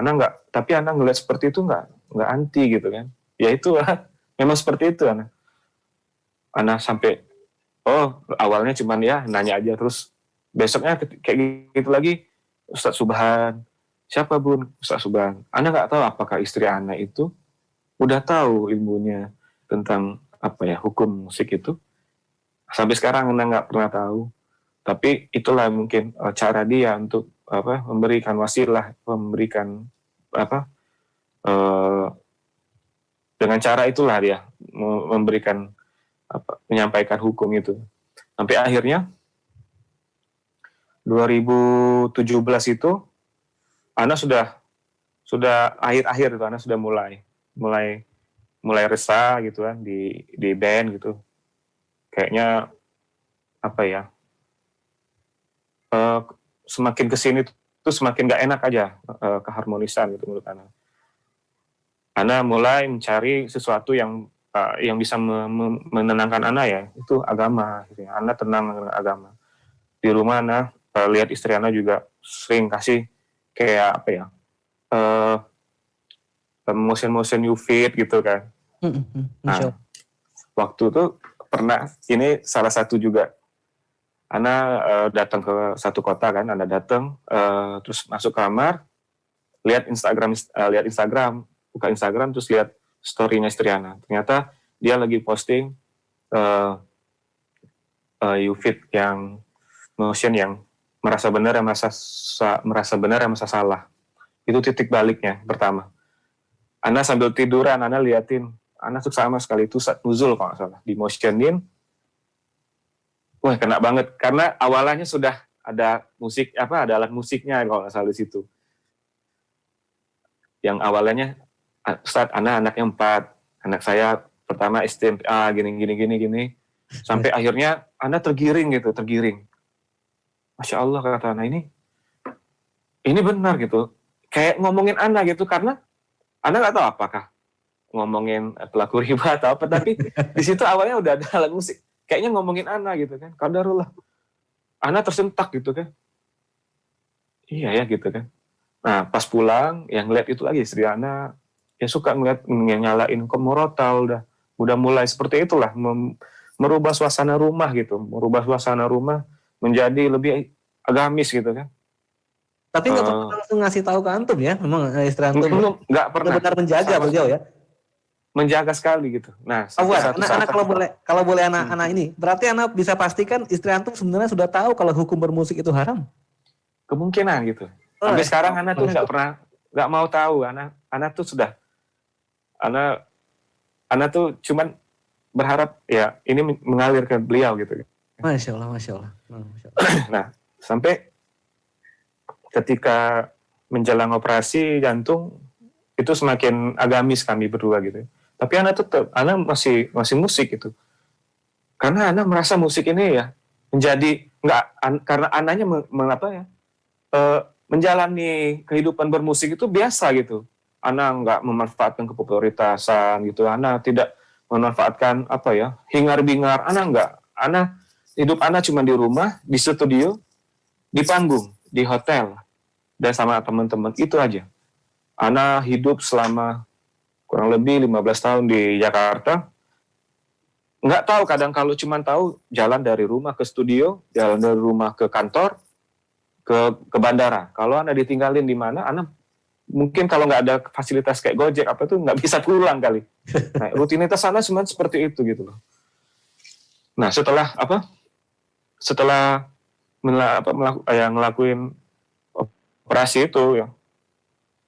Tapi Ana ngeliat seperti itu nggak anti gitu kan. Ya itu memang seperti itu Ana. Ana sampai awalnya cuman ya nanya aja, terus besoknya kayak gitu lagi, Ustaz Subhan. Siapa Bun? Ustaz Subhan. Ana nggak tahu apakah istri Ana itu udah tahu ilmunya tentang hukum musik itu. Sampai sekarang Ana nggak pernah tahu. Tapi itulah mungkin cara dia untuk memberikan wasilah, dengan cara itulah dia memberikan menyampaikan hukum itu. Sampai akhirnya 2017 itu Ana sudah akhir-akhir itu Ana sudah mulai resah gitu kan di band gitu. Kayaknya semakin kesini tuh semakin gak enak aja keharmonisan gitu menurut Ana. Ana mulai mencari sesuatu yang bisa menenangkan Ana ya, itu agama. Gitu ya. Ana tenang dengan agama. Di rumah Ana lihat istri Ana juga sering kasih kayak motion you fit gitu kan. Nah, waktu itu pernah, ini salah satu juga Ana datang ke satu kota kan, Ana datang terus masuk kamar, lihat Instagram, buka Instagram terus lihat story-nya istri Ana. Ternyata dia lagi posting YouFit yang motion yang merasa benar yang merasa salah. Itu titik baliknya pertama. Ana sambil tiduran, Ana liatin, Ana suka sama sekali itu saat nuzul kalau nggak salah, di motionin. Wah, kena banget karena awalnya sudah ada musik ada alat musiknya kalau nggak salah di situ. Yang awalnya Ustaz, anaknya 4, anak saya pertama SMP gini sampai akhirnya Ana tergiring. Masya Allah kata Ana, ini benar gitu. Kayak ngomongin Ana gitu karena Ana nggak tahu apakah ngomongin pelaku riba atau apa, tapi di situ awalnya udah ada alat musik. Kayaknya ngomongin Ana gitu kan, qadarullah. Ana tersentak gitu kan. Iya ya gitu kan. Nah pas pulang, yang ngeliat itu lagi istri Ana, ya suka ngeliat nyalain komorotal, udah mulai seperti itulah, merubah suasana rumah gitu, menjadi lebih agamis gitu kan. Tapi nggak pernah langsung ngasih tahu ke antum ya, memang istri antum nggak pernah. benar menjaga beliau ya. Menjaga sekali gitu. Nah, anak kalau boleh anak-anak ini, berarti anak bisa pastikan istri antum sebenarnya sudah tahu kalau hukum bermusik itu haram. Kemungkinan gitu. Sampai sekarang anak tuh nggak mau tahu. Anak tuh sudah, anak tuh cuman berharap ya ini mengalir ke beliau gitu. Masya Allah. Nah, sampai ketika menjelang operasi jantung itu semakin agamis kami berdua gitu. Tapi anak masih musik gitu. Karena anak merasa musik ini ya menjadi karena anaknya menjalani kehidupan bermusik itu biasa gitu. Anak nggak memanfaatkan kepopularitasan gitu. Anak tidak memanfaatkan hingar-bingar. Hidup anak cuma di rumah, di studio, di panggung, di hotel, dan sama teman-teman itu aja. Ana hidup selama kurang lebih 15 tahun di Jakarta. Nggak tahu, kadang kalau cuma tahu jalan dari rumah ke studio, jalan dari rumah ke kantor, ke bandara. Kalau Ana ditinggalin di mana, Ana mungkin kalau nggak ada fasilitas kayak Gojek nggak bisa pulang kali. Nah, rutinitas Ana cuma seperti itu gitu loh. Nah, setelah ngelakuin operasi itu ya,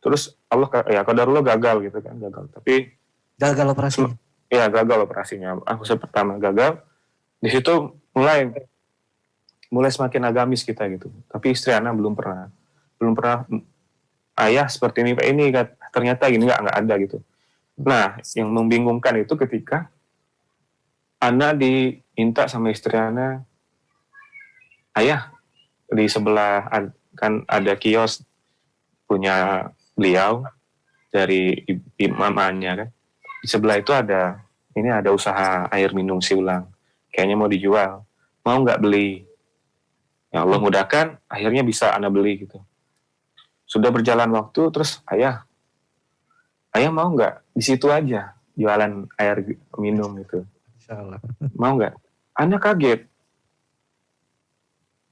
terus Allah qadarullah gagal gitu kan, tapi gagal operasi. Ya gagal operasinya. Pertama gagal, di situ mulai semakin agamis kita gitu. Tapi istri Ana belum pernah ayah seperti ini ternyata gini nggak ada gitu. Nah, yang membingungkan itu ketika Ana diminta sama istri Ana, ayah di sebelah kan ada kios punya beliau dari mamanya kan. Di sebelah itu ada usaha air minum siulang. Kayaknya mau dijual. Mau nggak beli? Ya Allah mudahkan, akhirnya bisa Ana beli gitu. Sudah berjalan waktu, terus ayah mau nggak di situ aja jualan air minum gitu. Insyaallah. Mau nggak? Ana kaget.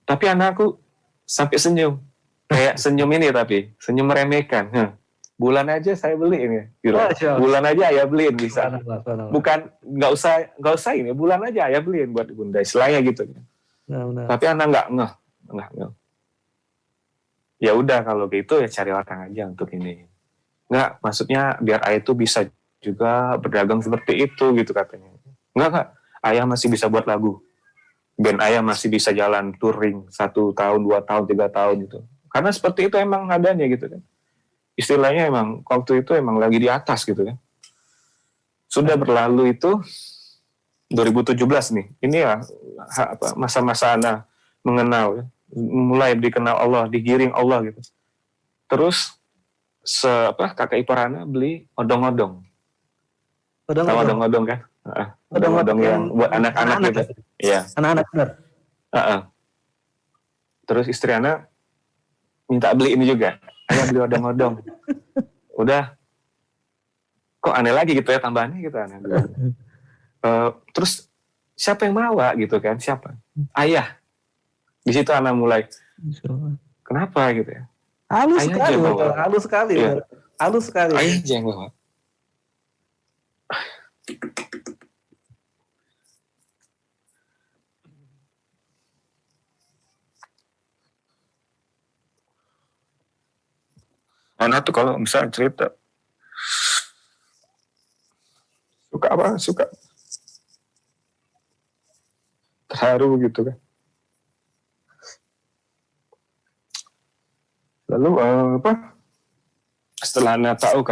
Tapi anakku sampai senyum. Kayak senyum ini tapi senyum meremehkan. Bulan aja saya beliin ya. Bulan aja ayah beliin bisa. Bukan nggak usah ini. Bulan aja ayah beliin buat bunda. Istilahnya gitu. Nah. Tapi anak nggak ngeh. Ya udah kalau gitu ya cari orang aja untuk ini. Nggak, maksudnya biar ayah itu bisa juga berdagang seperti itu gitu katanya. Nggak. Ayah masih bisa buat lagu. Band ayah masih bisa jalan touring 1 tahun, 2 tahun, 3 tahun gitu. Karena seperti itu emang adanya gitu kan. Istilahnya emang waktu itu emang lagi di atas gitu kan. Sudah berlalu itu 2017 nih. Ini ya masa-masa Ana mengenal ya. Mulai dikenal Allah, digiring Allah gitu. Terus kakak ipar Ana beli odong-odong. Tahu odong-odong kan? Odong-odong yang buat anak-anak gitu. Iya. Anak-anak benar. Terus istri Ana minta beli ini juga. Ayah beli odong-odong. Udah. Kok aneh lagi gitu ya tambahannya gitu aneh. Terus siapa yang bawa gitu kan? Siapa? Ayah. Di situ anak mulai Masya Allah. kenapa gitu ya. Halus Ayah sekali, aja bawa. Bapak. Halus sekali. Iya. Bapak. Halus sekali. Ayah aja yang bawa. Anak tuh kalau misalnya cerita suka terharu gitu kan. Lalu setelah anak tahu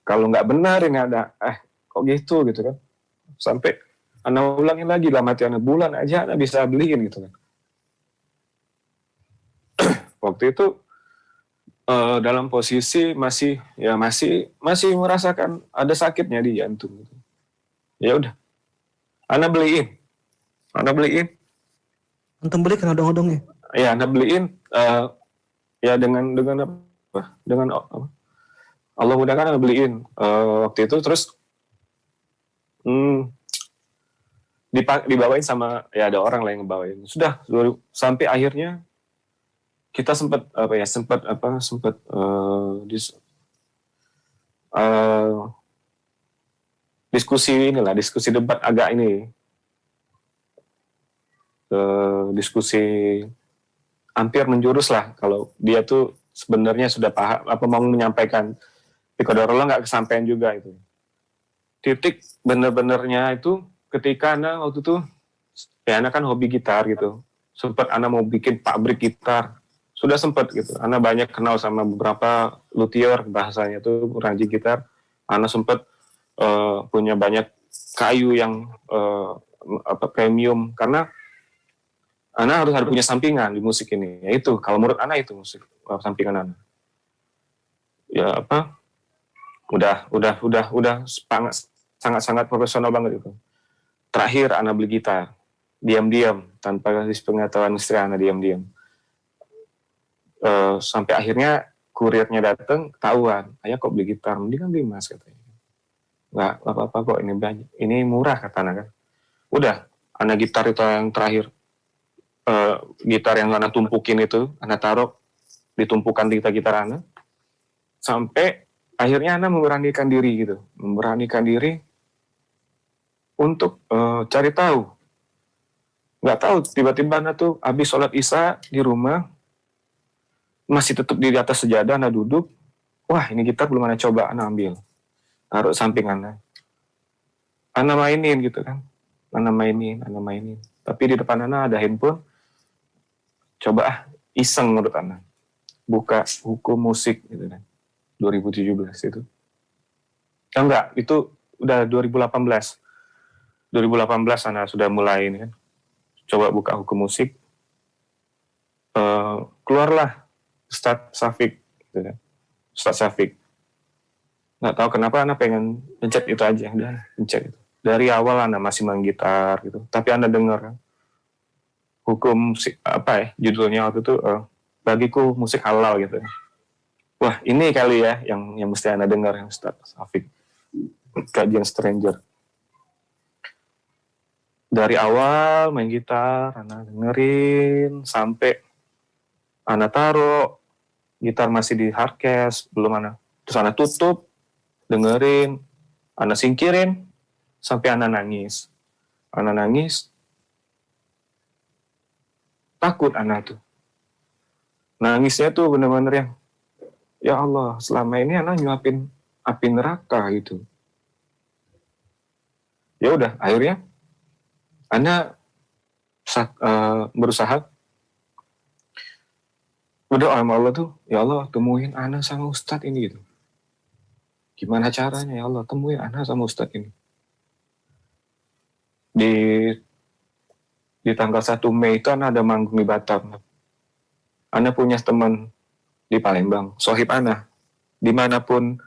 kalau nggak benar ini ada kok gitu kan, sampai anak ulangin lagi dalam hati anak, bulan aja anak bisa beliin gitu kan. Waktu itu dalam posisi masih merasakan ada sakitnya di jantung gitu. Ya udah, anak beliin Antum beli kan odong-odongnya. ya, anak beliin ya dengan apa, dengan apa, Allah mudahkan anak beliin waktu itu. Terus dibawain sama, ya ada orang lah yang ngebawain. Sudah sampai akhirnya kita sempat diskusi debat agak ini, diskusi hampir menjurus lah, kalau dia tuh sebenarnya sudah paham apa mau menyampaikan, tapi qadarullah nggak kesampaian juga itu. Titik bener-benernya itu ketika anak waktu itu, ya anak kan hobi gitar gitu, sempat anak mau bikin pabrik gitar, sudah sempat gitu. Anak banyak kenal sama beberapa luthier, bahasanya tuh ranjing gitar. Anak sempat punya banyak kayu yang premium, karena anak harus punya sampingan di musik ini. Yaitu kalau menurut anak itu musik sampingan anak. Ya apa? Udah sangat profesional banget itu. Terakhir anak beli gitar, diam-diam tanpa kasih pengetahuan istri anak, diam-diam. Sampai akhirnya kurirnya datang, ketahuan, ayah kok beli gitar, mending kan beli emas katanya. Nggak apa-apa kok, ini murah kata anak kan. Udah, anak gitar itu yang terakhir, gitar yang anak tumpukin itu, anak taruh ditumpukan di gitar anak, sampai akhirnya anak memberanikan diri untuk cari tahu. Nggak tahu, tiba-tiba anak tuh habis sholat isya di rumah, masih tetap di atas sejadah, anak duduk, wah ini gitar belum anak coba, anak ambil, taruh samping anak mainin gitu kan, anak mainin, tapi di depan anak ada handphone, coba iseng menurut anak, buka hukum musik gitu kan, 2017 itu, enggak, itu udah 2018 anak sudah mulai ini kan, coba buka hukum musik, keluarlah Ustadz Syafiq, gitu kan. Ustadz Syafiq. Nggak tahu kenapa anak pengen pencet itu aja, dan pencet itu. Dari awal anak masih main gitar gitu, tapi anak dengar kan, hukum judulnya waktu itu bagiku musik halal gitu. Wah ini kali ya yang mesti anak dengar, yang Ustadz Syafiq, kajian Stranger. Dari awal main gitar, anak dengerin sampai anak taruh gitar masih di hardcase, belum anak. Terus anak tutup, dengerin, anak singkirin, sampai anak nangis. Anak nangis, takut anak tuh. Nangisnya tuh bener-bener yang, ya Allah, selama ini anak nyuapin api neraka gitu. Ya udah, akhirnya anak berusaha berdoa sama Allah tuh, ya Allah temuin anak sama Ustadz ini gitu. Gimana caranya ya Allah, temuin anak sama Ustadz ini. Di tanggal 1 Mei itu anak ada manggung di Batam. Anak punya teman di Palembang, sohib anak. Dimanapun,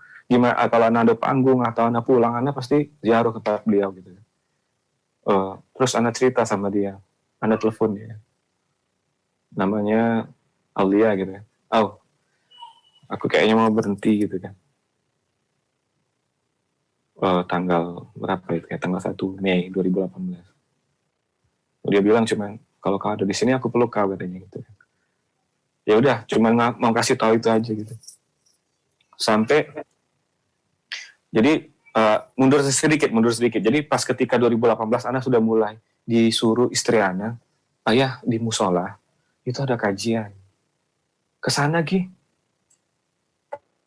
kalau anak ada panggung atau anak pulang, anak pasti ziarah ke tempat beliau gitu. Terus anak cerita sama dia, anak telepon dia. Namanya Aulia gitu kan. Aku kayaknya mau berhenti gitu kan. Tanggal berapa itu ya? Tanggal 1 Mei 2018. Dia bilang cuman, kalau kau ada di sini aku peluk kau katanya gitu. Ya udah, cuma mau kasih tahu itu aja gitu. Sampai jadi mundur sedikit. Jadi pas ketika 2018 Ana sudah mulai disuruh istri Ana, ayah di musola itu ada kajian. Kesana Gi.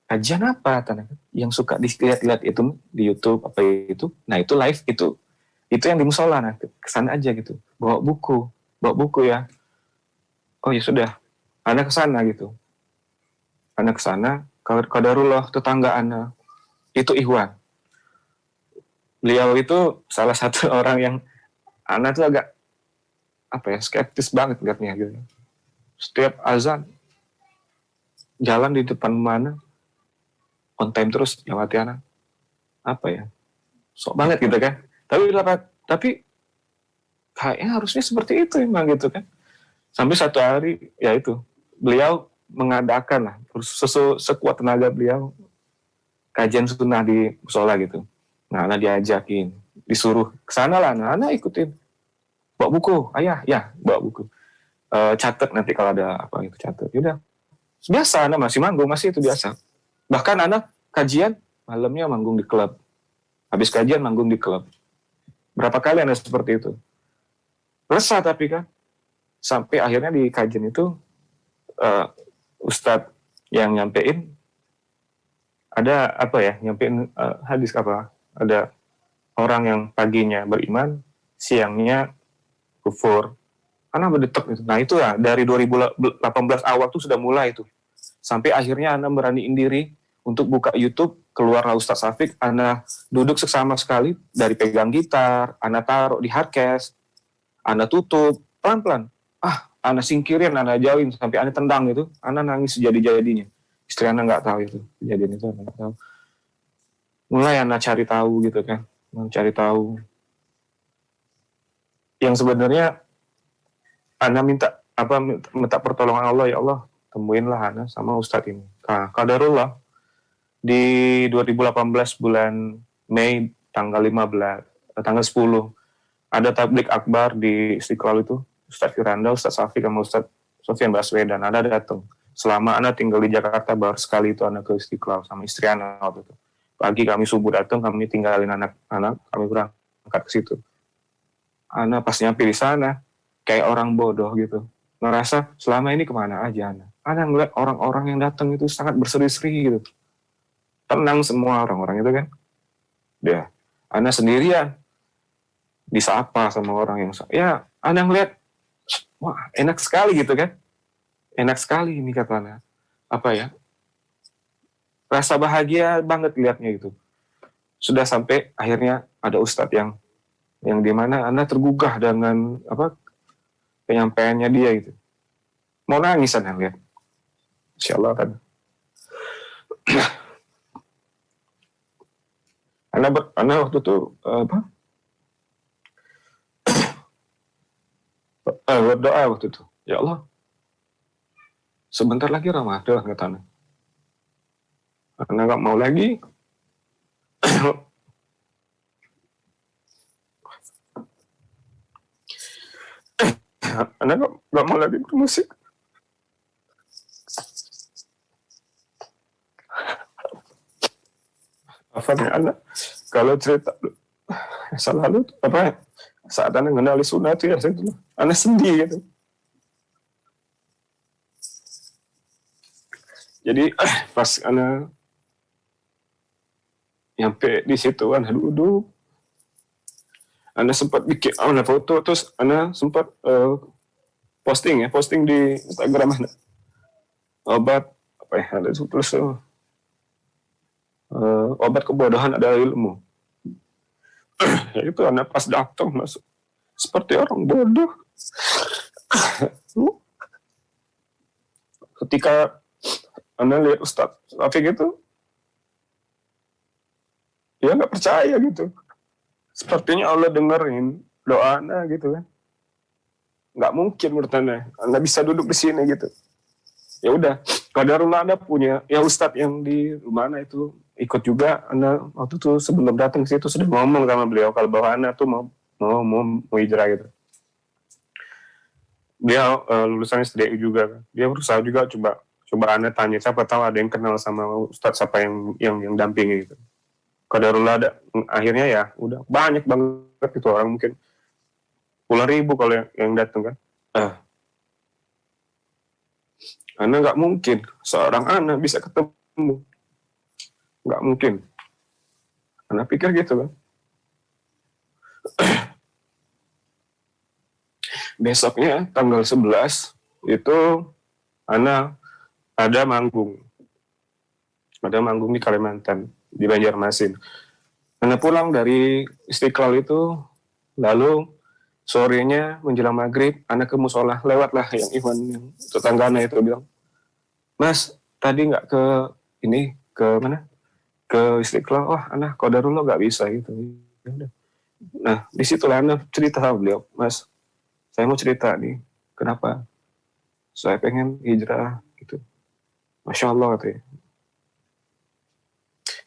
Kajian apa? Yang suka dilihat-lihat itu di YouTube apa itu. Nah itu live itu yang di musola. Nah kesana aja gitu. Bawa buku ya. Oh ya sudah. Ana kesana gitu. Ana kesana. Qadarullah tetangga Ana itu Ikhwan. Beliau itu salah satu orang yang Ana tuh agak skeptis banget liatnya gitu. Setiap azan jalan di depan mana on time terus lewati Ana. Sok banget gitu kan. Tapi kayaknya harusnya seperti itu emang gitu kan. Sampai satu hari ya itu beliau mengadakan lah sekuat tenaga beliau kajian sunnah di musola gitu. Nah, Ana diajakin, disuruh ke sana lah. Nah, Ana ikutin. Bawa buku, ayah, ya, bawa buku. Catat nanti kalau ada apa itu catat. Yaudah. Biasa Ana masih manggung, masih itu biasa. Bahkan Ana kajian malamnya manggung di klub. Habis kajian manggung di klub. Berapa kali Ana seperti itu. Resah tapi kan. Sampai akhirnya di kajian itu Ustadz yang nyampein ada nyampein hadis apa? Ada orang yang paginya beriman, siangnya kufur. Ana berdetak gitu. Nah itu ya dari 2018 awal tuh sudah mulai itu. Sampai akhirnya Ana beraniin diri untuk buka YouTube, keluarlah Ustadz Syafiq, Ana duduk seksama sekali, dari pegang gitar, Ana taruh di hardcase, Ana tutup, pelan-pelan. Ana singkirin, Ana jauhin, sampai Ana tendang gitu, Ana nangis sejadi-jadinya. Istri Ana nggak tahu itu, kejadian itu Ana nggak tahu. Mulai Ana cari tahu gitu kan, mencari tahu. Yang sebenarnya Ana minta pertolongan Allah, ya Allah, temuinlah Ana sama Ustadz ini. Nah, qadarullah di 2018 bulan Mei tanggal 10 ada tablik akbar di Istiqlal itu. Ustadz Firanda, Ustadz Syafiq sama Ustadz Sofyan Baswedan. Ana datang. Selama Ana tinggal di Jakarta baru sekali itu Ana ke Istiqlal sama istri Ana waktu itu. Pagi kami subuh datang, kami tinggalin anak-anak, kami berangkat ke situ. Ana pas nyampe di sana kayak orang bodoh gitu. Ngerasa selama ini kemana aja Ana. Ana ngeliat orang-orang yang datang itu sangat berseri-seri gitu. Tenang semua orang-orang itu kan. Dia, Ana sendirian disapa sama orang yang ya Ana ngeliat wah enak sekali gitu kan. Enak sekali ini kata Ana. Rasa bahagia banget liatnya gitu. Sudah sampai akhirnya ada ustadz yang di mana Ana tergugah dengan penyampaiannya dia gitu. Mau nangis Ana lihat. Insyaallah kan. Ana waktu itu berdoa waktu itu. Ya Allah, sebentar lagi Ramadan kata Ana. Ana nggak mau lagi. Ana nggak mau lagi bermusik. Ana kalau cerita masa lalu saat Ana mengenali sunnah itu ya Ana sedih gitu. Jadi pas Ana nyampe di situ Ana duduk, Ana sempat bikin Ana foto, terus Ana sempat posting di Instagram Ana. Obat ada tulis obat kebodohan adalah ilmu. Ya itu Ana pas datang masuk seperti orang bodoh. Ketika Ana lihat Ustadz Syafiq itu, dia nggak percaya gitu. Sepertinya Allah dengerin doa Ana gitu kan. Nggak mungkin menurut Ana bisa duduk di sini gitu. Ya udah, qadarullah Ana punya ya Ustadz yang di rumah Ana itu ikut juga. Ana waktu itu sebelum datang ke situ sudah ngomong sama beliau kalau bahwa Ana tuh mau hijrah gitu. dia lulusan SDI juga kan. Dia berusaha juga coba Anda tanya siapa tahu ada yang kenal sama Ustadz siapa yang dampingi gitu. Qadarullah ada akhirnya ya udah banyak banget itu orang, mungkin puluhan ribu kalau yang datang kan. Anda nggak mungkin seorang anak bisa ketemu, nggak mungkin. Anda pikir gitu kan. Besoknya tanggal 11 itu Ana ada manggung di Kalimantan, di Banjarmasin. Ana pulang dari Istiqlal itu, lalu sorenya menjelang maghrib Ana ke musola, lewatlah yang Iwan yang tetangga Ana itu bilang, Mas tadi nggak ke mana, ke Istiqlal. Wah Ana qadarullah nggak bisa gitu. Nah disitulah Ana cerita sama beliau, Mas saya mau cerita nih, kenapa saya pengen hijrah gitu. Masya Allah katanya.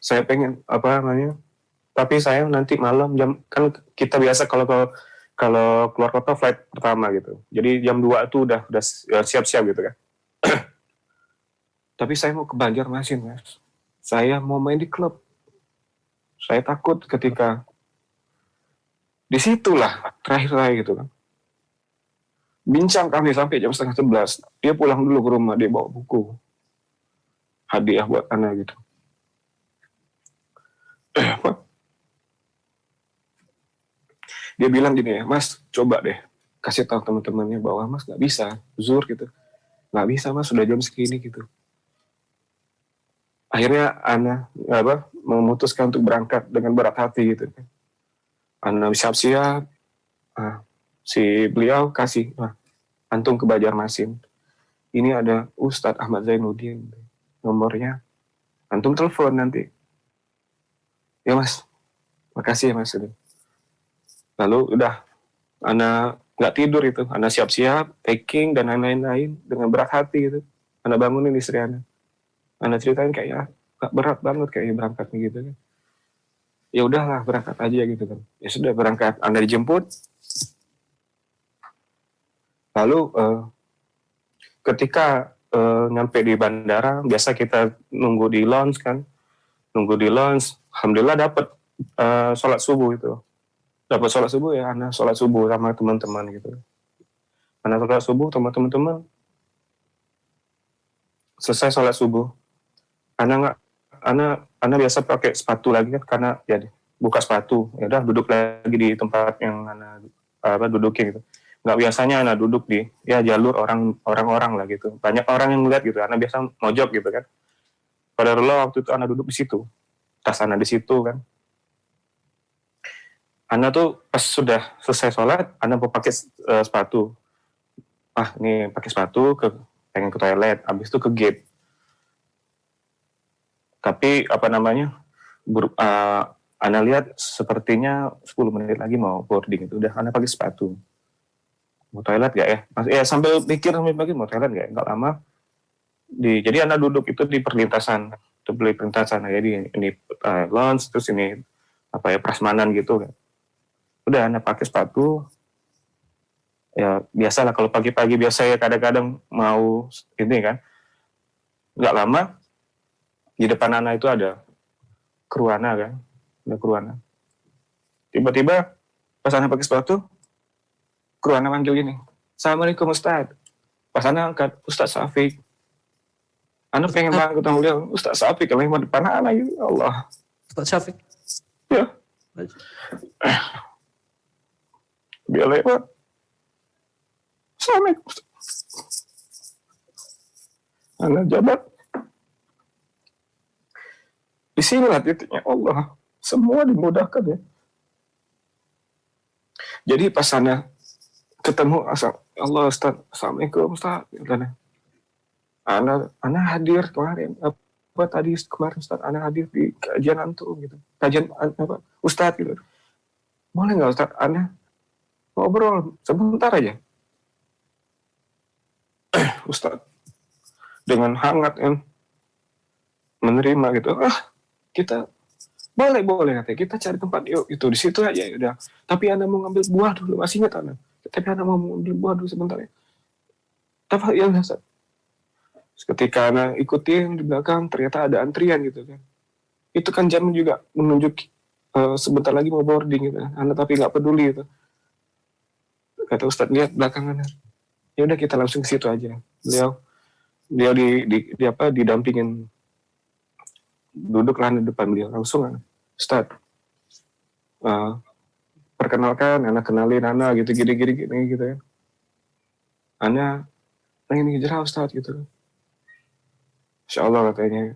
Saya pengen tapi saya nanti malam kan kita biasa kalau keluar kota flight pertama gitu. Jadi jam 2 itu udah siap-siap gitu kan. Tapi saya mau ke Banjarmasin, Mas. Saya mau main di klub. Saya takut ketika disitulah terakhir saya gitu kan. Bincang kami sampai jam 10:30. Dia pulang dulu ke rumah, dia bawa buku. Hadiah buat anak gitu. Dia bilang gini ya, Mas coba deh kasih tahu teman-temannya bahwa Mas nggak bisa zuhur gitu. Nggak bisa Mas, sudah jam segini gitu. Akhirnya Ana memutuskan untuk berangkat dengan berat hati gitu. Ana siap-siap. Si beliau kasih, antum ke Banjarmasin. Ini ada Ustadz Ahmad Zainuddin, nomornya. Antum telepon nanti. Ya Mas, makasih ya Mas. Lalu udah, Ana nggak tidur itu. Ana siap-siap, packing dan lain-lain dengan berat hati gitu. Ana bangunin istri Ana. Ana ceritain kayak berat banget kayak berangkatnya gitu kan. Ya udahlah berangkat aja gitu kan. Ya sudah berangkat. Ana dijemput. Lalu ketika nyampe di bandara, biasa kita nunggu di lounge kan. Alhamdulillah dapat sholat subuh itu. Dapat sholat subuh ya, Ana sholat subuh sama teman-teman gitu. Ana sholat subuh sama teman-teman. Selesai sholat subuh. Ana biasa pakai sepatu lagi kan, karena ya buka sepatu. Ya udah duduk lagi di tempat yang Ana dudukin gitu. Nggak biasanya Ana duduk di jalur orang-orang lah gitu. Banyak orang yang ngeliat gitu. Ana biasa mojok gitu kan. Qadarullah waktu itu Ana duduk di situ. Tas Ana di situ kan. Ana tuh pas sudah selesai sholat, Ana mau pakai sepatu. Nih pakai sepatu, pengen ke toilet. Habis itu ke gate. Tapi Ana lihat sepertinya 10 menit lagi mau boarding itu. Udah Ana pakai sepatu. Mau toilet gak ya? Sambil pikir mau toilet gak ya? Nggak lama. Jadi Ana duduk itu di perlintasan. Jadi ini lounge, terus ini prasmanan gitu kan. Udah Ana pakai sepatu. Ya biasalah kalau pagi-pagi biasa ya kadang-kadang mau ini kan. Nggak lama di depan Ana itu ada kru Ana kan. Ada kru Ana. Tiba-tiba pas Ana pakai sepatu, kru Ana manggil gini, Assalamualaikum Ustaz. Pas Ana angkat, Ustaz Syafiq. Ana pengen banget ketemu dia, Ustaz Syafiq, kalau yang depan Ana gitu, Allah. Ustaz Syafiq. Ya. Dia lewat. Assalamualaikum Ustaz. Ana jabat. Di sinilah titiknya Allah. Semua dimudahkan ya. Jadi pas Ana ketemu Allah Ustaz, Assalamualaikum Ustaz. Ana hadir kemarin. Kemarin Ustaz, Ana hadir di kajian antum gitu. Kajian Ustaz gitu. Boleh nggak Ustaz, Ana ngobrol sebentar aja. Ustaz dengan hangat yang menerima gitu. Kita boleh katanya. Kita cari tempat yuk itu di situ aja udah. Tapi Ana mau ngambil buah dulu, masih ingat Ana. Tapi Ana mau ngambil buah dulu sebentar ya. Tapi ya Ustaz. Ketika anak ikutin di belakang ternyata ada antrian gitu kan. Itu kan jam juga menunjuk sebentar lagi mau boarding gitu. Anak tapi nggak peduli gitu. Kata Ustadz lihat belakangan. Ya udah kita langsung ke situ aja. Beliau didampingin, duduklah di depan beliau langsung. Ustadz, perkenalkan, anak kenalin anak gitu gini gitu ya. Anak pengen hijrah Ustadz gitu. Insya Allah katanya.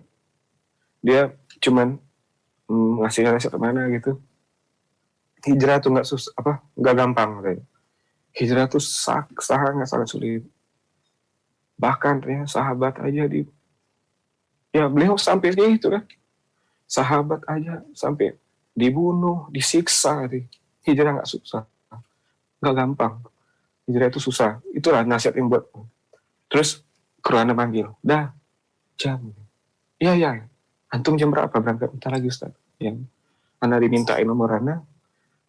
Dia cuman ngasih resep kemana gitu. Hijrah tuh nggak gampang katanya. Hijrah tuh sangat sulit. Bahkan ternyata sahabat aja beliau sampai gitu kan. Sahabat aja sampai dibunuh, disiksa gitu. Hijrah nggak susah, nggak gampang. Hijrah itu susah. Itulah nasihat yang buat. Terus Quran manggil, dah jam. Iya. Antum jam berapa berangkat? Bentar lagi Ustaz. Yang anak dimintain nomor anak.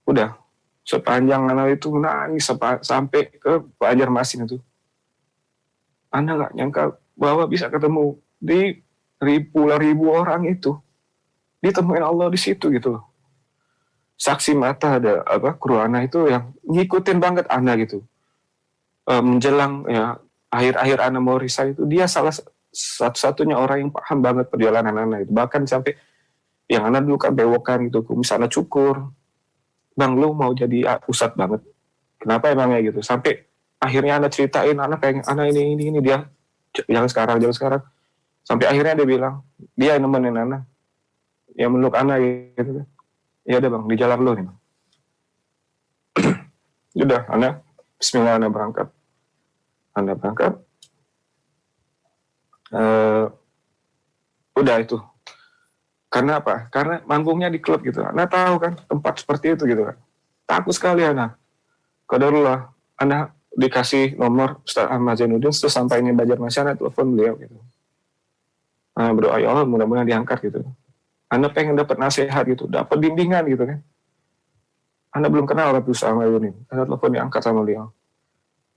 Udah. Sepanjang anak itu nangis sampai ke Banjarmasin itu. Anak gak nyangka bahwa bisa ketemu di ribu orang itu. Ditemuin Allah di situ gitu loh. Saksi mata ada kru anak itu yang ngikutin banget anak gitu. Menjelang ya akhir-akhir anak mau resign itu dia salah satu-satunya orang yang paham banget perjalanan anak itu. Bahkan sampai yang anak dulu kan bewokan gitu, misalnya cukur. Bang, lu mau jadi pusat banget. Kenapa emangnya gitu? Sampai akhirnya anak ceritain, anak pengen, anak ini dia jangan sekarang. Sampai akhirnya dia bilang, dia yang nemenin anak, yang meluk anak gitu. Ya udah bang, di jalan lu nih bang. Udah, anak, bismillah anak berangkat. Udah itu. Karena apa? Karena manggungnya di klub gitu. Anak tahu kan tempat seperti itu gitu kan. Takut sekali anak. Qadarullah, anak dikasih nomor Ustaz Ahmad Zainuddin, terus sampainya Banjarmasin, anak telepon beliau gitu. Anak berdoa ya Allah mudah-mudahan diangkat gitu. Anak pengen dapat nasihat gitu, dapat bimbingan gitu kan. Anak belum kenal Rabbi Ustaz Ahmad Zainuddin. Anak telepon diangkat sama beliau.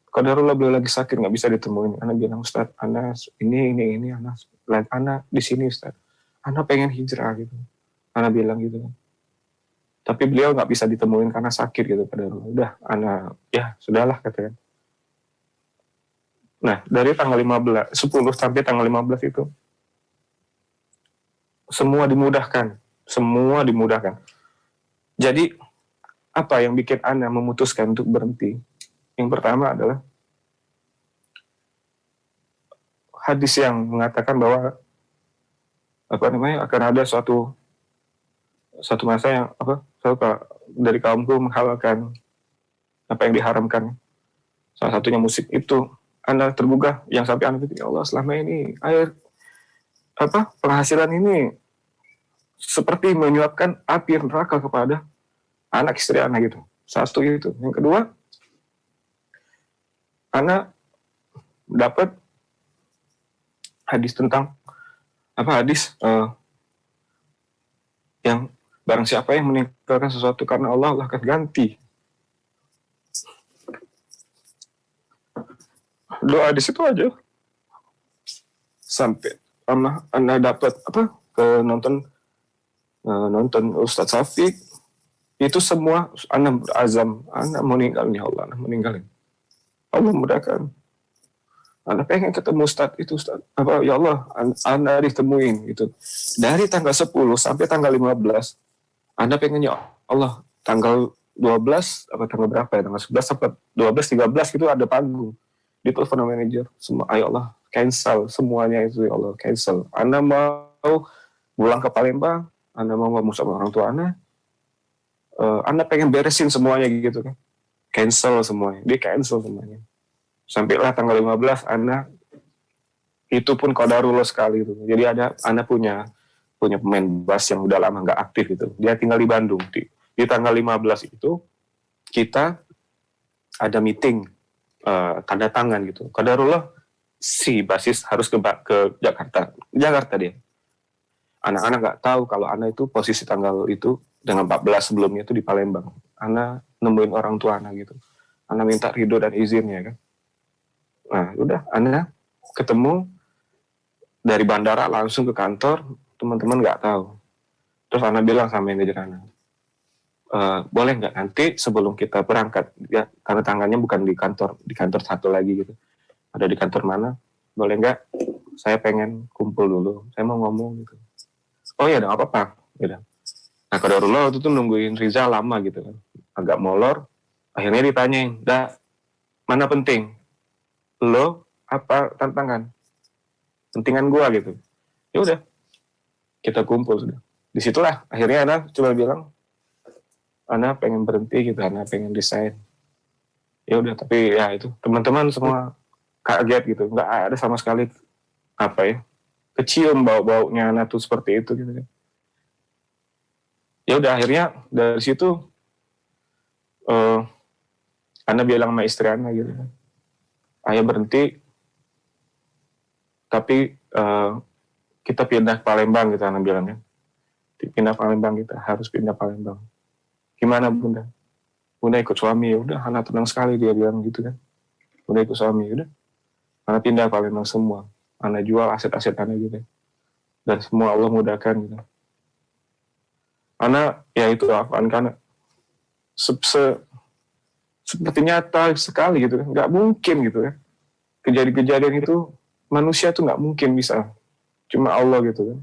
Qadarullah beliau lagi sakit nggak bisa ditemuin. Anak bilang Ustaz, anak ini anak di sini Ustaz. Anak pengen hijrah gitu. Anak bilang gitu. Tapi beliau nggak bisa ditemuin karena sakit gitu. Udah, anak, ya sudahlah katanya. Nah, dari tanggal 10 sampai tanggal 15 itu, semua dimudahkan. Jadi, apa yang bikin anak memutuskan untuk berhenti? Yang pertama adalah hadis yang mengatakan bahwa akan ada suatu masa yang dari kaumku menghalalkan apa yang diharamkan. Salah satunya musik itu. Anda tergugah yang sampai Anda pikir ya Allah selama ini penghasilan ini seperti menyuapkan api neraka kepada anak istri anak gitu. Satu itu. Yang kedua, anak dapat hadis tentang yang barang siapa yang meninggalkan sesuatu karena Allah akan ganti. Doa di situ aja. Sampai Anda dapat nonton Ustadz Syafiq, itu semua Anda berazam, Anda mau ninggalin ya Allah, Anda meninggalin. Allah mudahkan. Anda pengen ketemu Ustadz itu, ya Allah, Anda ditemuin gitu. Dari tanggal 10 sampai tanggal 15, Anda pengen ya Allah, tanggal 12, tanggal berapa ya, tanggal 11 sampai 12, 13 gitu ada panggung. Ditelepon sama manajer, semua, ya Allah, cancel semuanya itu, ya Allah, cancel. Anda mau pulang ke Palembang, Anda mau ngomong sama orang tua Anda pengen beresin semuanya gitu kan. Cancel semuanya, dia cancel semuanya. Sampailah tanggal 15, Anda itu pun qadarullah sekali itu. Jadi Anda punya pemain bass yang udah lama nggak aktif itu. Dia tinggal di Bandung. Di tanggal 15 itu kita ada meeting tanda tangan gitu. Qadarullah si basis harus ke Jakarta. Jakarta dia. Anak-anak nggak tahu kalau anak itu posisi tanggal itu dengan 14 sebelumnya itu di Palembang. Anak nemuin orang tua anak gitu. Anak minta ridho dan izin ya kan. Nah udah Ana ketemu dari bandara langsung ke kantor, teman-teman nggak tahu. Terus Ana bilang sama manajer Ana, boleh nggak nanti sebelum kita berangkat, ya tanda tangannya bukan di kantor satu lagi gitu, ada di kantor mana, boleh nggak saya pengen kumpul dulu, saya mau ngomong gitu. Oh ya, nggak apa-apa. Gitu. Nah, kadarullah waktu itu nungguin Riza lama gitu kan, agak molor. Akhirnya ditanyain, mana penting? Lo apa tantangan? Pentingan gua gitu. Ya udah, kita kumpul sudah. Disitulah akhirnya Ana coba bilang, Ana pengen berhenti gitu, Ana pengen resign. Ya udah, tapi ya itu teman-teman semua kaget gitu, nggak ada sama sekali apa ya, kecium bau-baunya Ana tuh seperti itu gitu kan. Ya udah akhirnya dari situ Ana bilang sama istri Ana gitu kan, ayah berhenti, tapi kita pindah ke Palembang gitu, Ana bilang kan, pindah Palembang, kita harus pindah Palembang. Gimana Bunda? Bunda ikut suami. Ya udah, Ana tenang sekali, dia bilang gitu kan. Bunda ikut suami, udah. Ana pindah Palembang semua. Ana jual aset-aset Ana gitu. Dan semua Allah mudahkan gitu. Ana ya itu apaan karena seperti nyata sekali gitu kan, nggak mungkin gitu kan, kejadian-kejadian itu manusia tuh nggak mungkin bisa, cuma Allah gitu kan.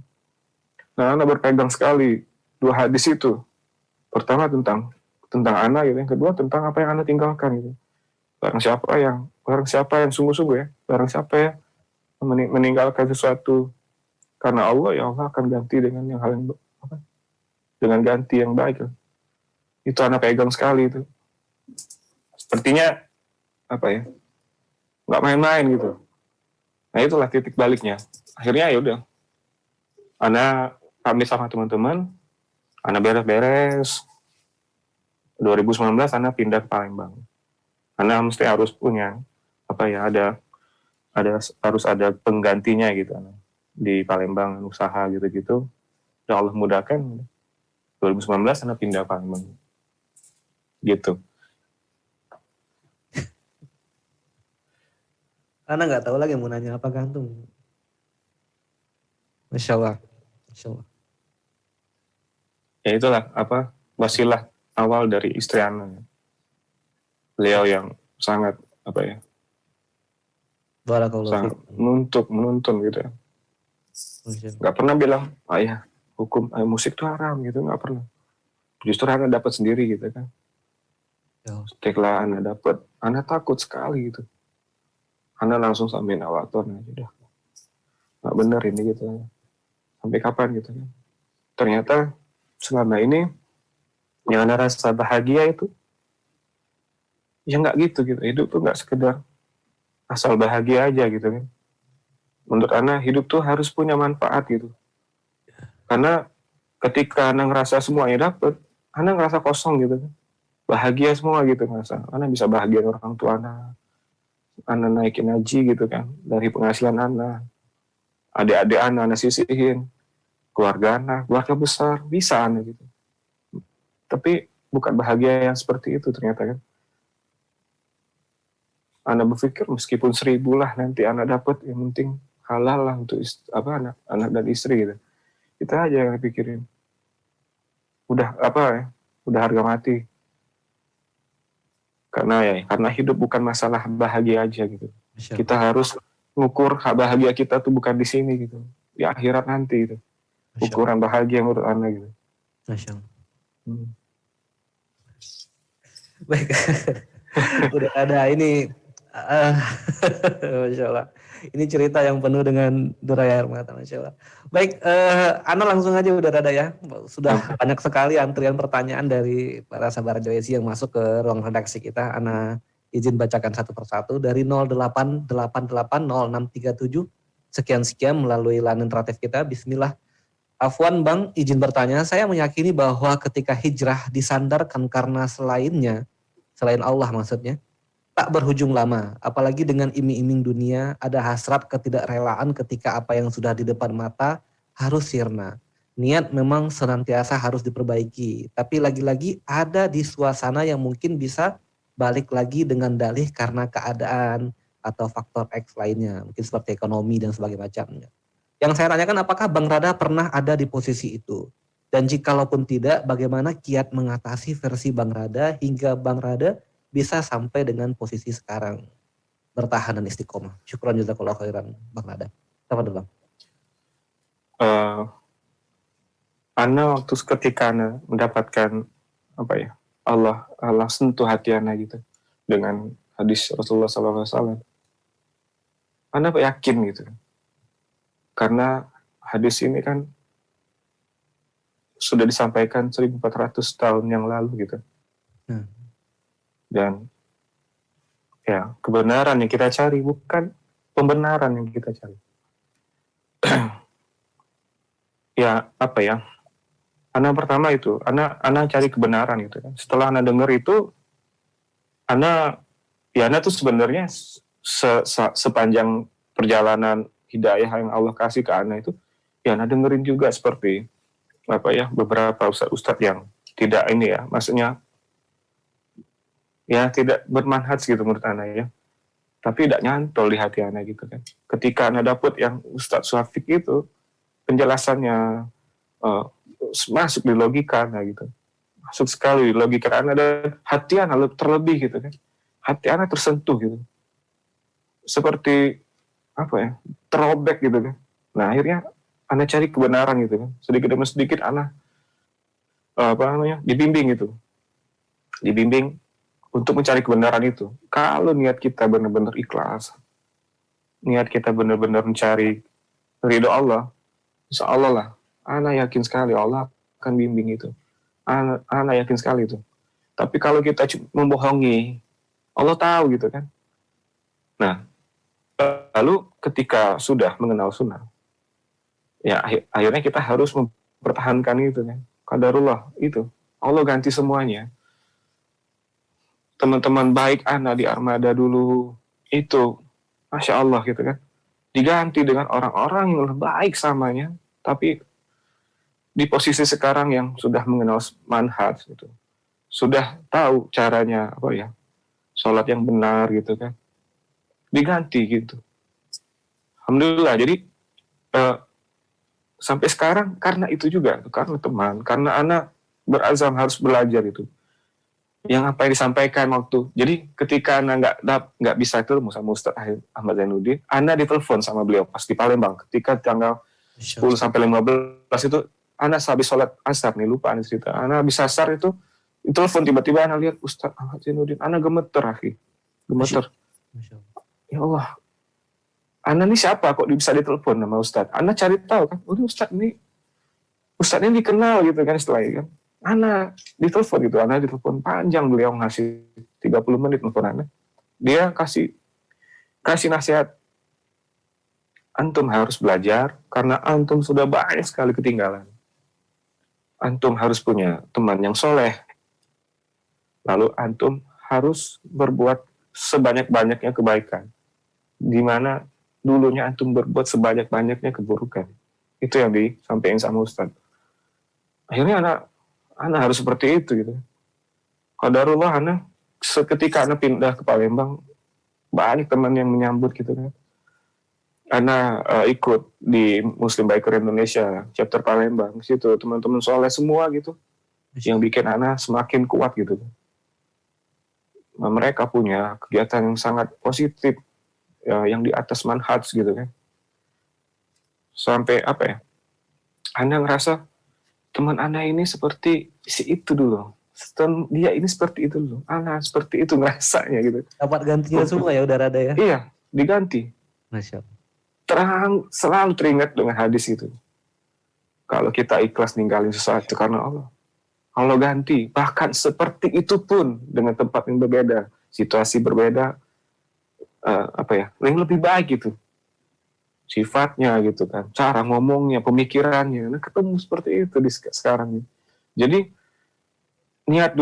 Nah Ana berpegang sekali 2 hadis itu, pertama tentang Ana gitu, yang kedua tentang apa yang Ana tinggalkan gitu. Barang siapa yang sungguh-sungguh ya, barang siapa ya meninggalkan sesuatu karena Allah, ya Allah akan ganti dengan dengan ganti yang baik. Itu Ana pegang sekali itu. Sepertinya apa ya, nggak main-main gitu. Nah itulah titik baliknya. Akhirnya ya udah, Ana pamit sama teman-teman, Ana beres-beres. 2019 Ana pindah ke Palembang. Ana mesti harus punya apa ya, harus ada penggantinya gitu Ana. Di Palembang usaha gitu-gitu. Ya Allah mudahkan. 2019 Ana pindah ke Palembang. Gitu. Ana nggak tahu lagi mau nanya apa, gantung. Masya Allah. Masya Allah. Ya itulah apa wasilah awal dari istri Ana. Beliau yang sangat apa ya, Barakallahu sangat fiik. menuntun gitu. Masya Allah. Nggak pernah bilang, ayah hukum musik itu haram gitu, nggak pernah. Justru Ana dapat sendiri gitu kan. Ya. Setelah Ana dapat, Ana takut sekali gitu. Ana langsung sampai nawator, nah udah nggak benar ini gitu. Sampai kapan gitu kan. Ternyata selama ini yang Ana rasa bahagia itu ya nggak gitu. Hidup tuh nggak sekedar asal bahagia aja gitu kan. Menurut Ana hidup tuh harus punya manfaat gitu. Karena ketika Ana ngerasa semuanya dapet, Ana ngerasa kosong gitu kan. Bahagia semua gitu ngerasa. Ana bisa bahagia orang tua Ana naikin haji gitu kan, dari penghasilan Ana. Adik-adik Ana sisihin. Keluarga besar, bisa Ana gitu. Tapi bukan bahagia yang seperti itu ternyata kan. Ana berpikir meskipun 1.000 lah nanti Ana dapat, yang penting halal lah untuk anak dan istri gitu. Kita aja yang pikirin. Udah udah harga mati. Karena hidup bukan masalah bahagia aja gitu. Masya Allah. Kita harus ngukur bahagia kita tuh bukan di sini gitu. Di akhirat nanti gitu. Masya Allah. Ukuran bahagia menurut Ana gitu. Masya Allah. Baik. Udah ada ini. Masya Allah. Ini cerita yang penuh dengan derai air mata, Masya Allah. Baik, Ana langsung aja udah ada ya. Sudah banyak sekali antrian pertanyaan dari para sahabat Radio ASI yang masuk ke ruang redaksi kita. Ana izin bacakan satu persatu dari 08880637 sekian melalui layanan interaktif kita. Bismillah. Afwan Bang, izin bertanya. Saya meyakini bahwa ketika hijrah disandarkan karena selain Allah maksudnya, tak berujung lama, apalagi dengan iming-iming dunia, ada hasrat ketidakrelaan ketika apa yang sudah di depan mata harus sirna. Niat memang senantiasa harus diperbaiki, tapi lagi-lagi ada di suasana yang mungkin bisa balik lagi dengan dalih karena keadaan, atau faktor X lainnya, mungkin seperti ekonomi dan sebagainya macamnya. Yang saya tanyakan, apakah Bang Rada pernah ada di posisi itu? Dan jikalaupun tidak, bagaimana kiat mengatasi versi Bang Rada hingga Bang Rada bisa sampai dengan posisi sekarang, bertahan dan istiqomah. Syukran jazakallahu khairan Bang Rada. Sama dulu Bang. Ana waktu ketika Ana mendapatkan Allah sentuh hati Ana gitu dengan hadis Rasulullah SAW. Ana yakin gitu, karena hadis ini kan sudah disampaikan 1400 tahun yang lalu gitu. Dan ya, kebenaran yang kita cari, bukan pembenaran yang kita cari. Ya, Ana pertama itu, Ana cari kebenaran gitu kan. Setelah Ana dengar itu, Ana tuh sebenarnya sepanjang perjalanan hidayah yang Allah kasih ke Ana itu, ya Ana dengerin juga seperti beberapa ustadz yang tidak maksudnya ya tidak bermanhaj gitu menurut Ana ya, tapi tidak nyantol di hati Ana gitu kan. Ketika Ana dapet yang Ustadz Syafiq itu, penjelasannya masuk di logika Ana gitu, masuk sekali di logika Ana, dan hati Ana terlebih gitu kan, hati Ana tersentuh gitu, seperti terobek gitu kan. Nah akhirnya Ana cari kebenaran gitu kan, sedikit demi sedikit Ana dibimbing untuk mencari kebenaran itu. Kalau niat kita benar-benar ikhlas, niat kita benar-benar mencari ridho Allah, insya Allah lah, Ana yakin sekali Allah akan bimbing itu. Ana yakin sekali itu. Tapi kalau kita membohongi, Allah tahu gitu kan. Nah, lalu ketika sudah mengenal sunnah, ya akhirnya kita harus mempertahankan itu kan. Qadarullah itu, Allah ganti semuanya. Teman-teman baik Ana di Armada dulu itu, Masya Allah gitu kan, diganti dengan orang-orang yang lebih baik samanya, tapi di posisi sekarang yang sudah mengenal manhaj gitu, sudah tahu caranya sholat yang benar gitu kan, diganti gitu. Alhamdulillah. Jadi sampai sekarang karena itu juga, karena teman, karena Ana berazam harus belajar itu. Yang apa yang disampaikan waktu. Jadi ketika Ana nggak bisa ketemu sama Ustaz Ahmad Zainuddin, Ana ditelepon sama beliau pas di Palembang. Ketika tanggal 10 sampai 15 itu, Ana habis sholat asar nih, lupa Ana cerita. Ana habis asar itu, ditelepon tiba-tiba Ana lihat Ustaz Ahmad Zainuddin. Ana gemeter, gemeter. Ya Allah, Ana ini siapa kok bisa ditelepon sama Ustaz? Ana cari tahu kan, Ustaz ini dikenal gitu kan setelah itu kan. Ana ditelepon gitu, Ana ditelepon panjang, beliau ngasih 30 menit telepon Ana. Dia kasih nasihat, antum harus belajar karena antum sudah banyak sekali ketinggalan. Antum harus punya teman yang soleh. Lalu antum harus berbuat sebanyak-banyaknya kebaikan. Di mana dulunya antum berbuat sebanyak-banyaknya keburukan. Itu yang disampaikan sama Ustaz. Akhirnya Ana harus seperti itu gitu. Qadarullah, Ana seketika Ana pindah ke Palembang, banyak teman yang menyambut gitu kan. Ana ikut di Muslim Biker Indonesia chapter Palembang, situ teman-teman soleh semua gitu, yang bikin Ana semakin kuat gitu. Nah, mereka punya kegiatan yang sangat positif, yang di atas manhaj gitu kan. Sampai Ana ngerasa teman Ana ini seperti si itu dulu. Dia ini seperti itu dulu. Ana seperti itu ngerasanya gitu. Dapat gantinya semua ya, udah ada ya. Iya, diganti. Masya Allah. Selalu teringat dengan hadis itu. Kalau kita ikhlas ninggalin sesuatu karena Allah, Allah ganti. Bahkan seperti itu pun dengan tempat yang berbeda, situasi berbeda, yang lebih baik gitu. Sifatnya gitu kan, cara ngomongnya, pemikirannya, ketemu seperti itu di sekarang ini. Jadi niat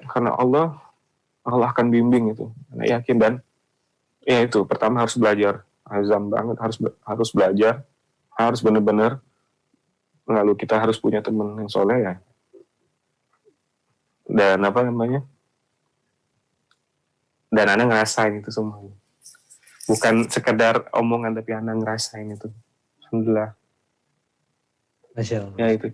karena Allah akan bimbing itu. Ana yakin, dan ya itu pertama harus belajar, azam banget harus belajar, harus benar-benar. Lalu kita harus punya teman yang soleh ya. Dan Dan Ana ngerasain itu semua. bukan sekedar omongan tapi anak ngerasain itu. Alhamdulillah. Masya Allah. Ya itu.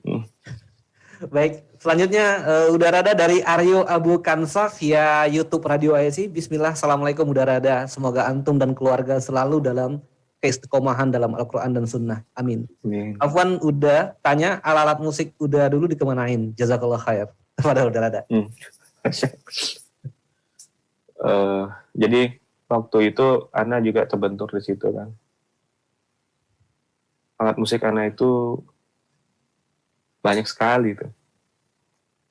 Baik, selanjutnya Udarada dari Aryo Abu Kansah via YouTube Radio ASI. Bismillah, Assalamualaikum Udarada. Semoga antum dan keluarga selalu dalam keistiqomahan dalam Al-Quran dan Sunnah. Amin. Amin. Afwan Uda tanya alat musik Uda dulu dikemanain? Jazakallah khair. Kepada Udarada. Jadi waktu itu Ana juga terbentur di situ kan. Alat musik Ana itu banyak sekali tuh.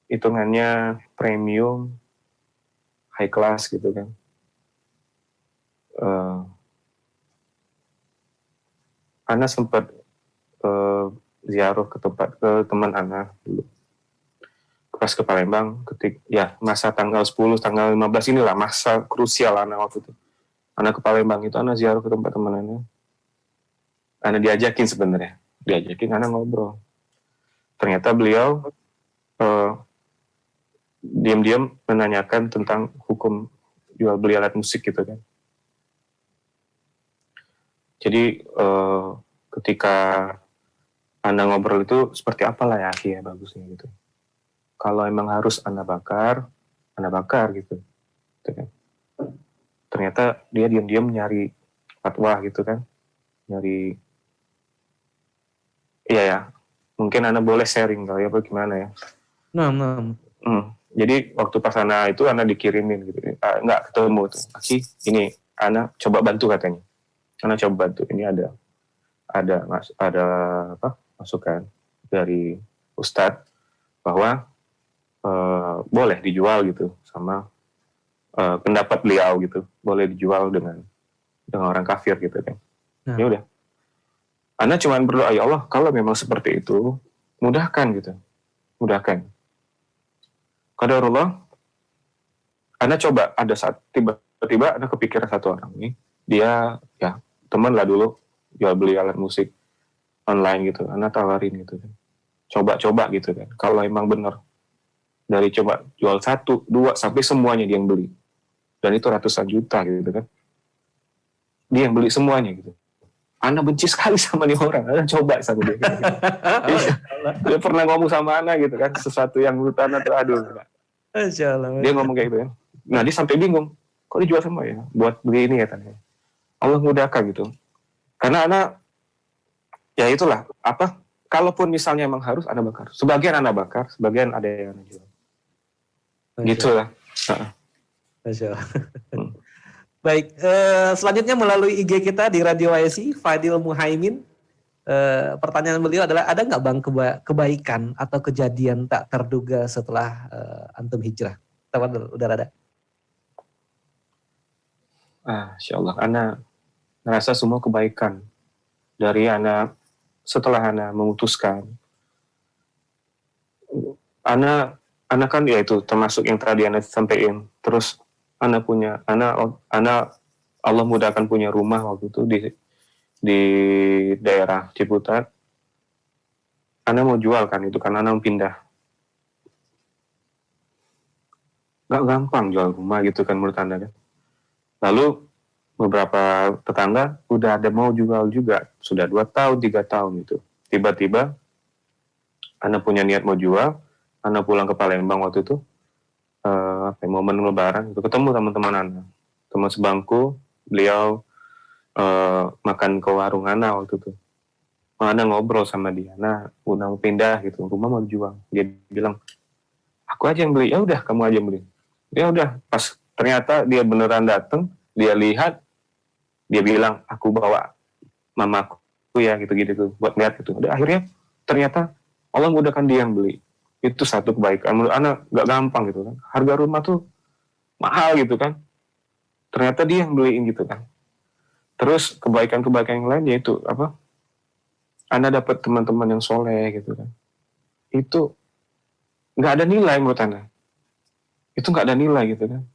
Hitungannya premium, high class gitu kan. Ana sempat ziarah ke teman Ana dulu. Pas ke Palembang, masa tanggal 10, tanggal 15 inilah masa krusial Ana waktu itu. Ana ke Palembang itu Ana ziarah ke tempat teman Ana diajakin sebenarnya. Ana ngobrol. Ternyata beliau diam-diam menanyakan tentang hukum jual beli alat musik gitu kan. Jadi ketika Anda ngobrol itu seperti apalah ya bagusnya gitu. Kalau emang harus Anda bakar gitu. Gitu kan. Ternyata dia diam-diam nyari fatwa gitu kan. Mungkin Anda boleh sharing kali ya, apa gimana ya. Nah. Jadi waktu pas Anda itu Anda dikirimin gitu. Nggak ketemu tuh. Aki, ini Anda coba bantu katanya. Anda coba bantu. Ini ada masukan dari Ustadz bahwa boleh dijual gitu sama pendapat beliau gitu. Boleh dijual dengan orang kafir gitu kan. Nah. Ya udah. Anda cuma berdoa, ya Allah, kalau memang seperti itu, mudahkan gitu. Mudahkan. Qadarullah, Anda coba, ada saat tiba-tiba Anda kepikiran satu orang ini, dia, ya, teman lah dulu, jual beli alat musik online gitu, Anda tawarin gitu kan. Coba-coba gitu kan, kalau emang benar. Dari coba jual 1, 2, sampai semuanya dia yang beli. Dan itu ratusan juta gitu kan. Dia yang beli semuanya gitu. Ana benci sekali sama nih orang, Ana coba sama dia. Gitu. Dia pernah ngomong sama Ana gitu kan, sesuatu yang menurut Ana tuh aduh. Masya Allah. Dia ngomong kayak gitu kan. Nah dia sampai bingung, kok dijual semua ya? Buat beli ini katanya. Allah mudahkan gitu. Karena Ana, ya itulah, kalaupun misalnya emang harus Ana bakar. Sebagian Ana bakar, sebagian ada yang Ana jual. Gitu lah. Masya Allah. Baik, selanjutnya melalui IG kita di Radio ASI, Fadil Muhaimin. Pertanyaan beliau adalah, ada nggak Bang kebaikan atau kejadian tak terduga setelah antum hijrah? Tafadhol, udah ada. Insya Allah, Ana ngerasa semua kebaikan dari Ana setelah Ana memutuskan. Ana kan ya itu termasuk yang tadi Ana sampaikan. Terus Ana Allah mudahkan punya rumah waktu itu di daerah Ciputat. Ana mau jual kan itu karena Ana mau pindah. Gak gampang jual rumah gitu kan menurut Anda kan. Lalu beberapa tetangga udah ada mau jual juga. Sudah 2 tahun, 3 tahun gitu. Tiba-tiba Ana punya niat mau jual. Ana pulang ke Palembang waktu itu. Momen lebaran itu ketemu teman-teman Ana, teman sebangku, beliau makan ke warung Ana waktu itu. Ana ngobrol sama dia, Ana mau pindah gitu, rumah mau dijual. Dia bilang, aku aja yang beli. Ya udah, kamu aja yang beli. Ya udah, pas ternyata dia beneran datang, dia lihat, dia bilang, aku bawa mamaku ya gitu-gitu buat lihat gitu. Udah, akhirnya ternyata Allah mudahkan dia yang beli. Itu satu kebaikan. Menurut Ana gak gampang gitu kan. Harga rumah tuh mahal gitu kan. Ternyata dia yang beliin gitu kan. Terus kebaikan-kebaikan yang lain yaitu Ana dapat teman-teman yang soleh gitu kan. Itu gak ada nilai menurut Ana. Itu gak ada nilai gitu kan.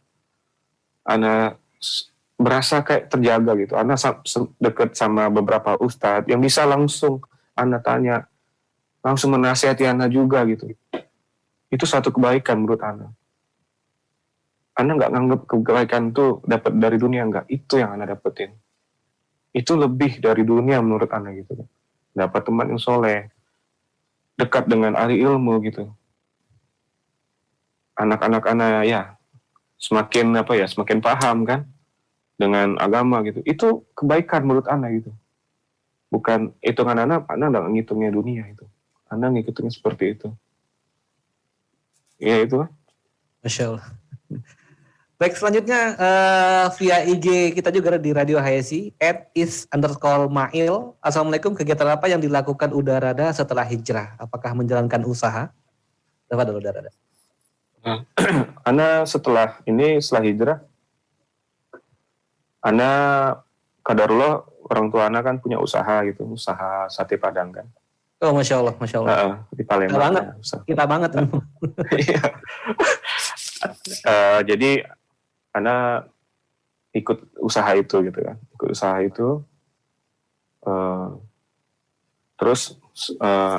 Ana berasa kayak terjaga gitu. Ana deket sama beberapa ustadz yang bisa langsung Ana tanya, langsung menasihati Ana juga gitu. Itu satu kebaikan menurut Ana. Ana nggak nganggap kebaikan itu dapat dari dunia, enggak. Itu yang Ana dapetin. itu lebih dari dunia menurut ana gitu kan. Dapat teman yang soleh, dekat dengan ahli ilmu gitu. Anak-anak ana ya semakin semakin paham kan dengan agama gitu. Itu kebaikan menurut ana gitu. Bukan hitungan ana nggak ngitungnya dunia itu. Ana ngitungnya seperti itu. Ya itu kan. Masya Allah. Baik, selanjutnya via IG kita juga di Radio HSI @is_mail. Assalamualaikum, kegiatan apa yang dilakukan Udarada setelah hijrah? Apakah menjalankan usaha? Dapat dulu Udarada. Ana setelah hijrah, Ana kadarullah orang tua Ana kan punya usaha gitu, usaha sate Padang kan. Oh, Masya Allah, Masya Allah. Di Palembang. Kita banget. Iya. Jadi Ana ikut usaha itu gitu kan, terus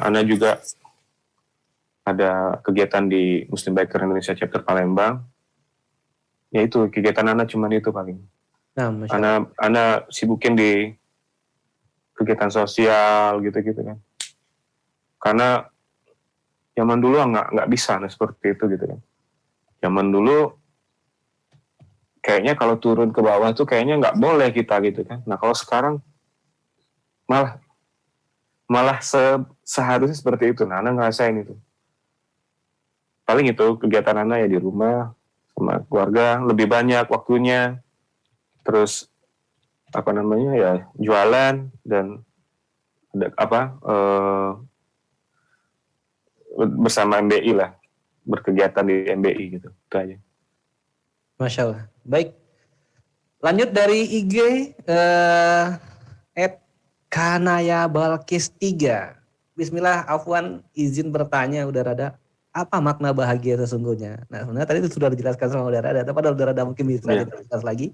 Ana juga ada kegiatan di Muslim Biker Indonesia Chapter Palembang, yaitu kegiatan Ana cuman itu paling. Nah, Ana sibukin di kegiatan sosial gitu-gitu kan, karena zaman dulu nggak bisa seperti itu gitu kan. Zaman dulu kayaknya kalau turun ke bawah tuh kayaknya nggak boleh kita gitu kan. Nah kalau sekarang malah seharusnya seperti itu. Nah Ana ngerasain itu. Paling itu kegiatan Ana ya di rumah sama keluarga, lebih banyak waktunya. Terus ya jualan dan bersama MBI lah, berkegiatan di MBI gitu. Itu aja. Masya Allah. Baik. Lanjut dari IG @kanaya balkis 3. Bismillah, afwan izin bertanya Udarada, apa makna bahagia sesungguhnya? Nah, sebenarnya tadi itu sudah dijelaskan sama Udarada, tapi Udarada mungkin bisa dijelaskan lagi.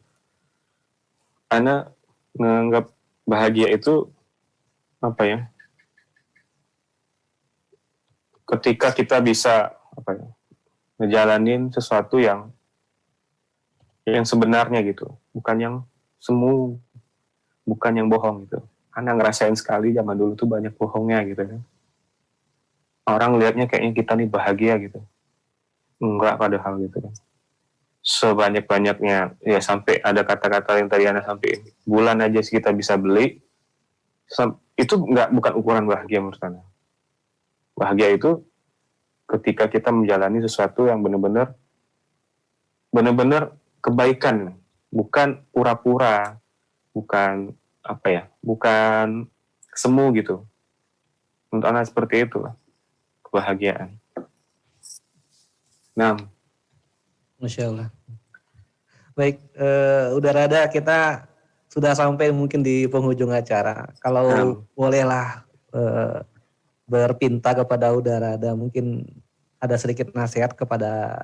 Ana menganggap bahagia itu ketika kita bisa ngejalanin sesuatu yang sebenarnya gitu, bukan yang semu, bukan yang bohong gitu. Ana ngerasain sekali zaman dulu tuh banyak bohongnya gitu kan. Orang lihatnya kayaknya kita nih bahagia gitu, enggak padahal gitu kan. Sebanyak-banyaknya ya, sampai ada kata-kata yang tadi Ana sampai bulan aja kita bisa beli, itu bukan ukuran bahagia menurut Ana. Bahagia itu ketika kita menjalani sesuatu yang benar-benar kebaikan, bukan pura-pura, bukan bukan semu gitu. Untuk anak seperti itu lah kebahagiaan. Nah, Masya Allah. Baik, Udarada, kita sudah sampai mungkin di penghujung acara. Kalau bolehlah berpinta kepada Udarada, mungkin ada sedikit nasihat kepada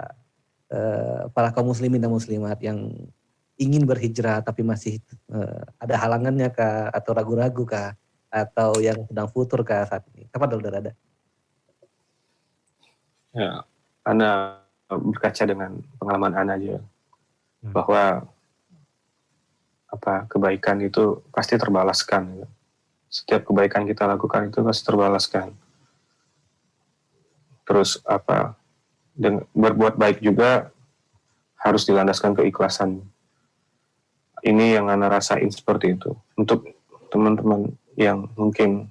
para kaum muslimin dan muslimat yang ingin berhijrah tapi masih ada halangannya kah, atau ragu-ragu kah, atau yang sedang futur kah saat ini? Apa dulu ada? Ya, Ana berkaca dengan pengalaman Ana aja, bahwa kebaikan itu pasti terbalaskan. Setiap kebaikan kita lakukan itu pasti terbalaskan. Terus berbuat baik juga harus dilandaskan keikhlasan. Ini yang Ana rasain seperti itu. Untuk teman-teman yang mungkin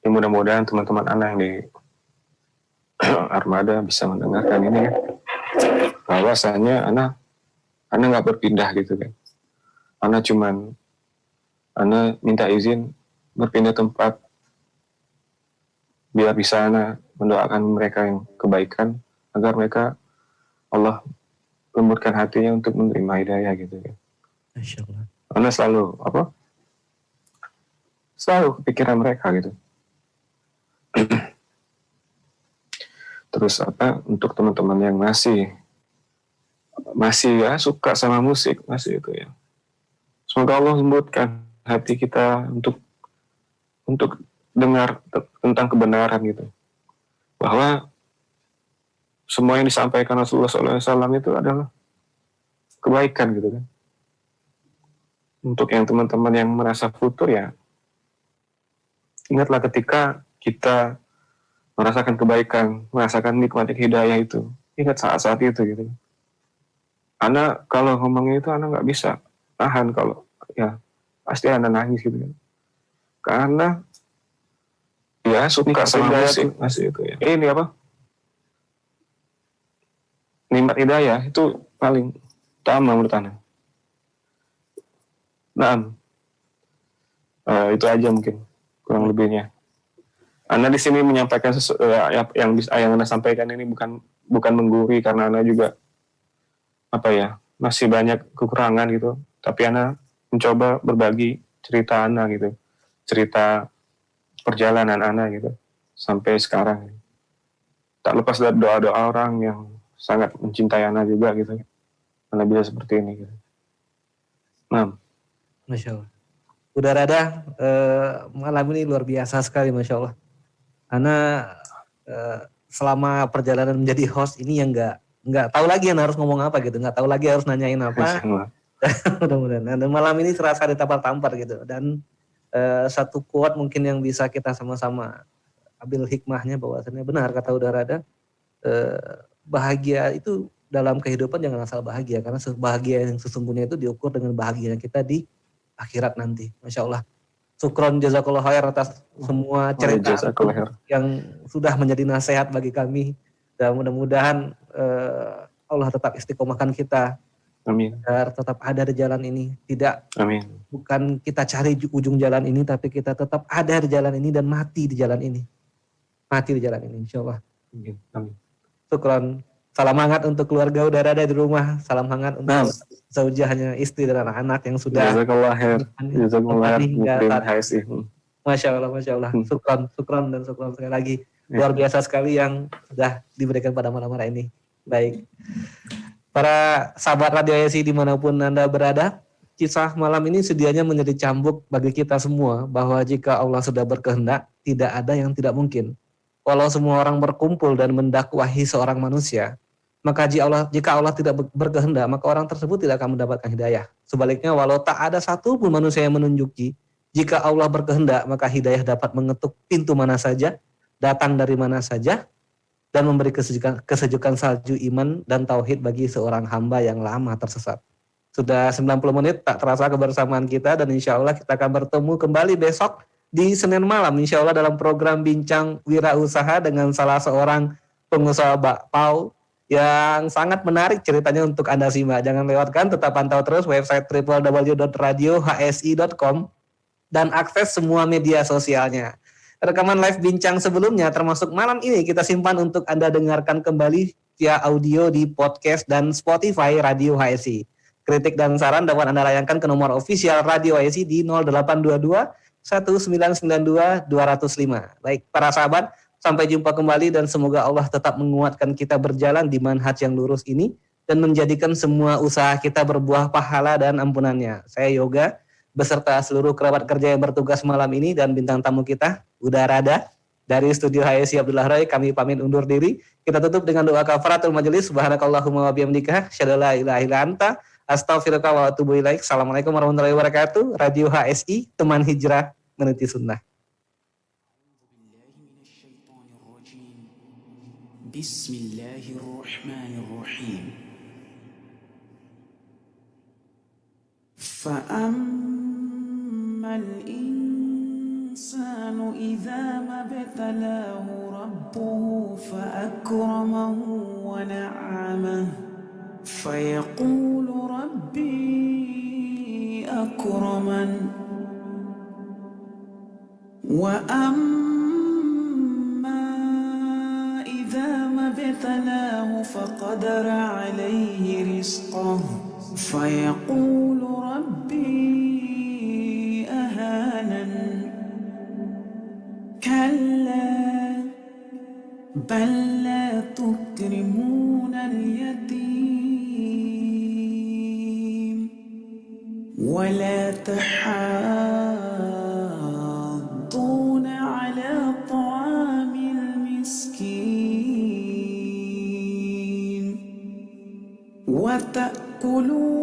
mudah-mudahan teman-teman Ana yang di Armada bisa mendengarkan ini, bahwasanya Ana nggak berpindah gitu kan. Ana minta izin berpindah tempat biar bisa Ana mendoakan mereka yang kebaikan, agar mereka Allah lembutkan hatinya untuk menerima hidayah gitu kan. Masya Allah. Ana selalu kepikiran mereka gitu. Terus untuk teman-teman yang masih ya suka sama musik, masih itu ya, semoga Allah lembutkan hati kita untuk dengar tentang kebenaran gitu, bahwa semua yang disampaikan Rasulullah SAW itu adalah kebaikan gitu kan. Untuk yang teman-teman yang merasa futur ya, ingatlah ketika kita merasakan kebaikan, merasakan nikmat hidayah itu. Ingat saat-saat itu gitu. Ana kalau ngomongnya itu Ana nggak bisa tahan, kalau ya pasti Ana nangis gitu kan. Karena ya suka sama musik masih itu ya. Ini apa? Nikmat hidayah itu paling utama menurut Ana. Nah, itu aja mungkin kurang lebihnya. Anda di sini menyampaikan yang bisa yang Anda sampaikan ini bukan menggurui, karena Anda juga masih banyak kekurangan gitu. Tapi Anda mencoba berbagi cerita Anda gitu, cerita perjalanan Anda gitu sampai sekarang. Tak lepas dari doa-doa orang yang sangat mencintai Anda juga gitu. Anda bisa seperti ini gitu. Nah, Masya Allah. Udah Rada, malam ini luar biasa sekali, Masya Allah. Karena selama perjalanan menjadi host ini yang nggak tahu lagi yang harus ngomong apa gitu, nggak tahu lagi harus nanyain apa. Mudah-mudahan. Dan malam ini serasa ditampar-tampar gitu. Dan satu quote mungkin yang bisa kita sama-sama ambil hikmahnya, bahwasannya benar kata Udah Rada, bahagia itu dalam kehidupan jangan asal bahagia, karena bahagia yang sesungguhnya itu diukur dengan bahagia kita di akhirat nanti. Masya Allah. Syukron jazakallah khair atas semua cerita yang sudah menjadi nasihat bagi kami, dan mudah-mudahan Allah tetap istiqomahkan kita. Amin. Agar tetap ada di jalan ini. Tidak, amin. Bukan kita cari ujung jalan ini, tapi kita tetap ada di jalan ini dan mati di jalan ini. Mati di jalan ini, insya Allah. Amin. Syukron. Salam hangat untuk keluarga Udah Rada di rumah. Salam hangat untuk zaujahnya, istri dan anak-anak yang sudah Jazakallah khair. HSI. Masya Allah, Masya Allah. Syukron dan syukron sekali lagi. Luar biasa sekali yang sudah diberikan pada malam hari ini. Baik. Para sahabat Radio HSI dimanapun Anda berada, kisah malam ini sedianya menjadi cambuk bagi kita semua, bahwa jika Allah sudah berkehendak, tidak ada yang tidak mungkin. Walau semua orang berkumpul dan mendakwahi seorang manusia, maka jika Allah tidak berkehendak, maka orang tersebut tidak akan mendapatkan hidayah. Sebaliknya, walau tak ada satu pun manusia yang menunjuki, jika Allah berkehendak, maka hidayah dapat mengetuk pintu mana saja, datang dari mana saja, dan memberi kesejukan salju iman dan tauhid bagi seorang hamba yang lama tersesat. Sudah 90 menit tak terasa kebersamaan kita, dan insya Allah kita akan bertemu kembali besok di Senin malam, insya Allah dalam program Bincang Wirausaha dengan salah seorang pengusaha bakpao yang sangat menarik ceritanya untuk Anda simak. Jangan lewatkan, tetap pantau terus website www.radiohsi.com dan akses semua media sosialnya. Rekaman live bincang sebelumnya termasuk malam ini kita simpan untuk Anda dengarkan kembali via audio di podcast dan Spotify Radio HSI. Kritik dan saran dapat Anda layangkan ke nomor official Radio HSI di 0822 1992 205. Baik para sahabat, sampai jumpa kembali dan semoga Allah tetap menguatkan kita berjalan di manhaj yang lurus ini dan menjadikan semua usaha kita berbuah pahala dan ampunannya. Saya Yoga beserta seluruh kerabat kerja yang bertugas malam ini dan bintang tamu kita Udah Rada dari studio HSI Abdullah Roy, kami pamit undur diri. Kita tutup dengan doa kafaratul majelis. Subhanakallahumma wa bihamdika asyhadu an la ilaha illa anta astaghfiruka wa atubu ilaik. Assalamualaikum warahmatullahi wabarakatuh. Radio HSI, teman hijrah meniti sunnah. Bismillahirrahmanirrahim. Fa'ammal insanu idza mabtalahu rabbuhu fa'akramahu wa na'amahu فيقول ربي أكرمن وأما إذا ما ابتلاه فقدر عليه رزقه فيقول ربي أهانن كلا بل لا تكرمون اليتيم ولا تحاضون على طعام المسكين وتأكلون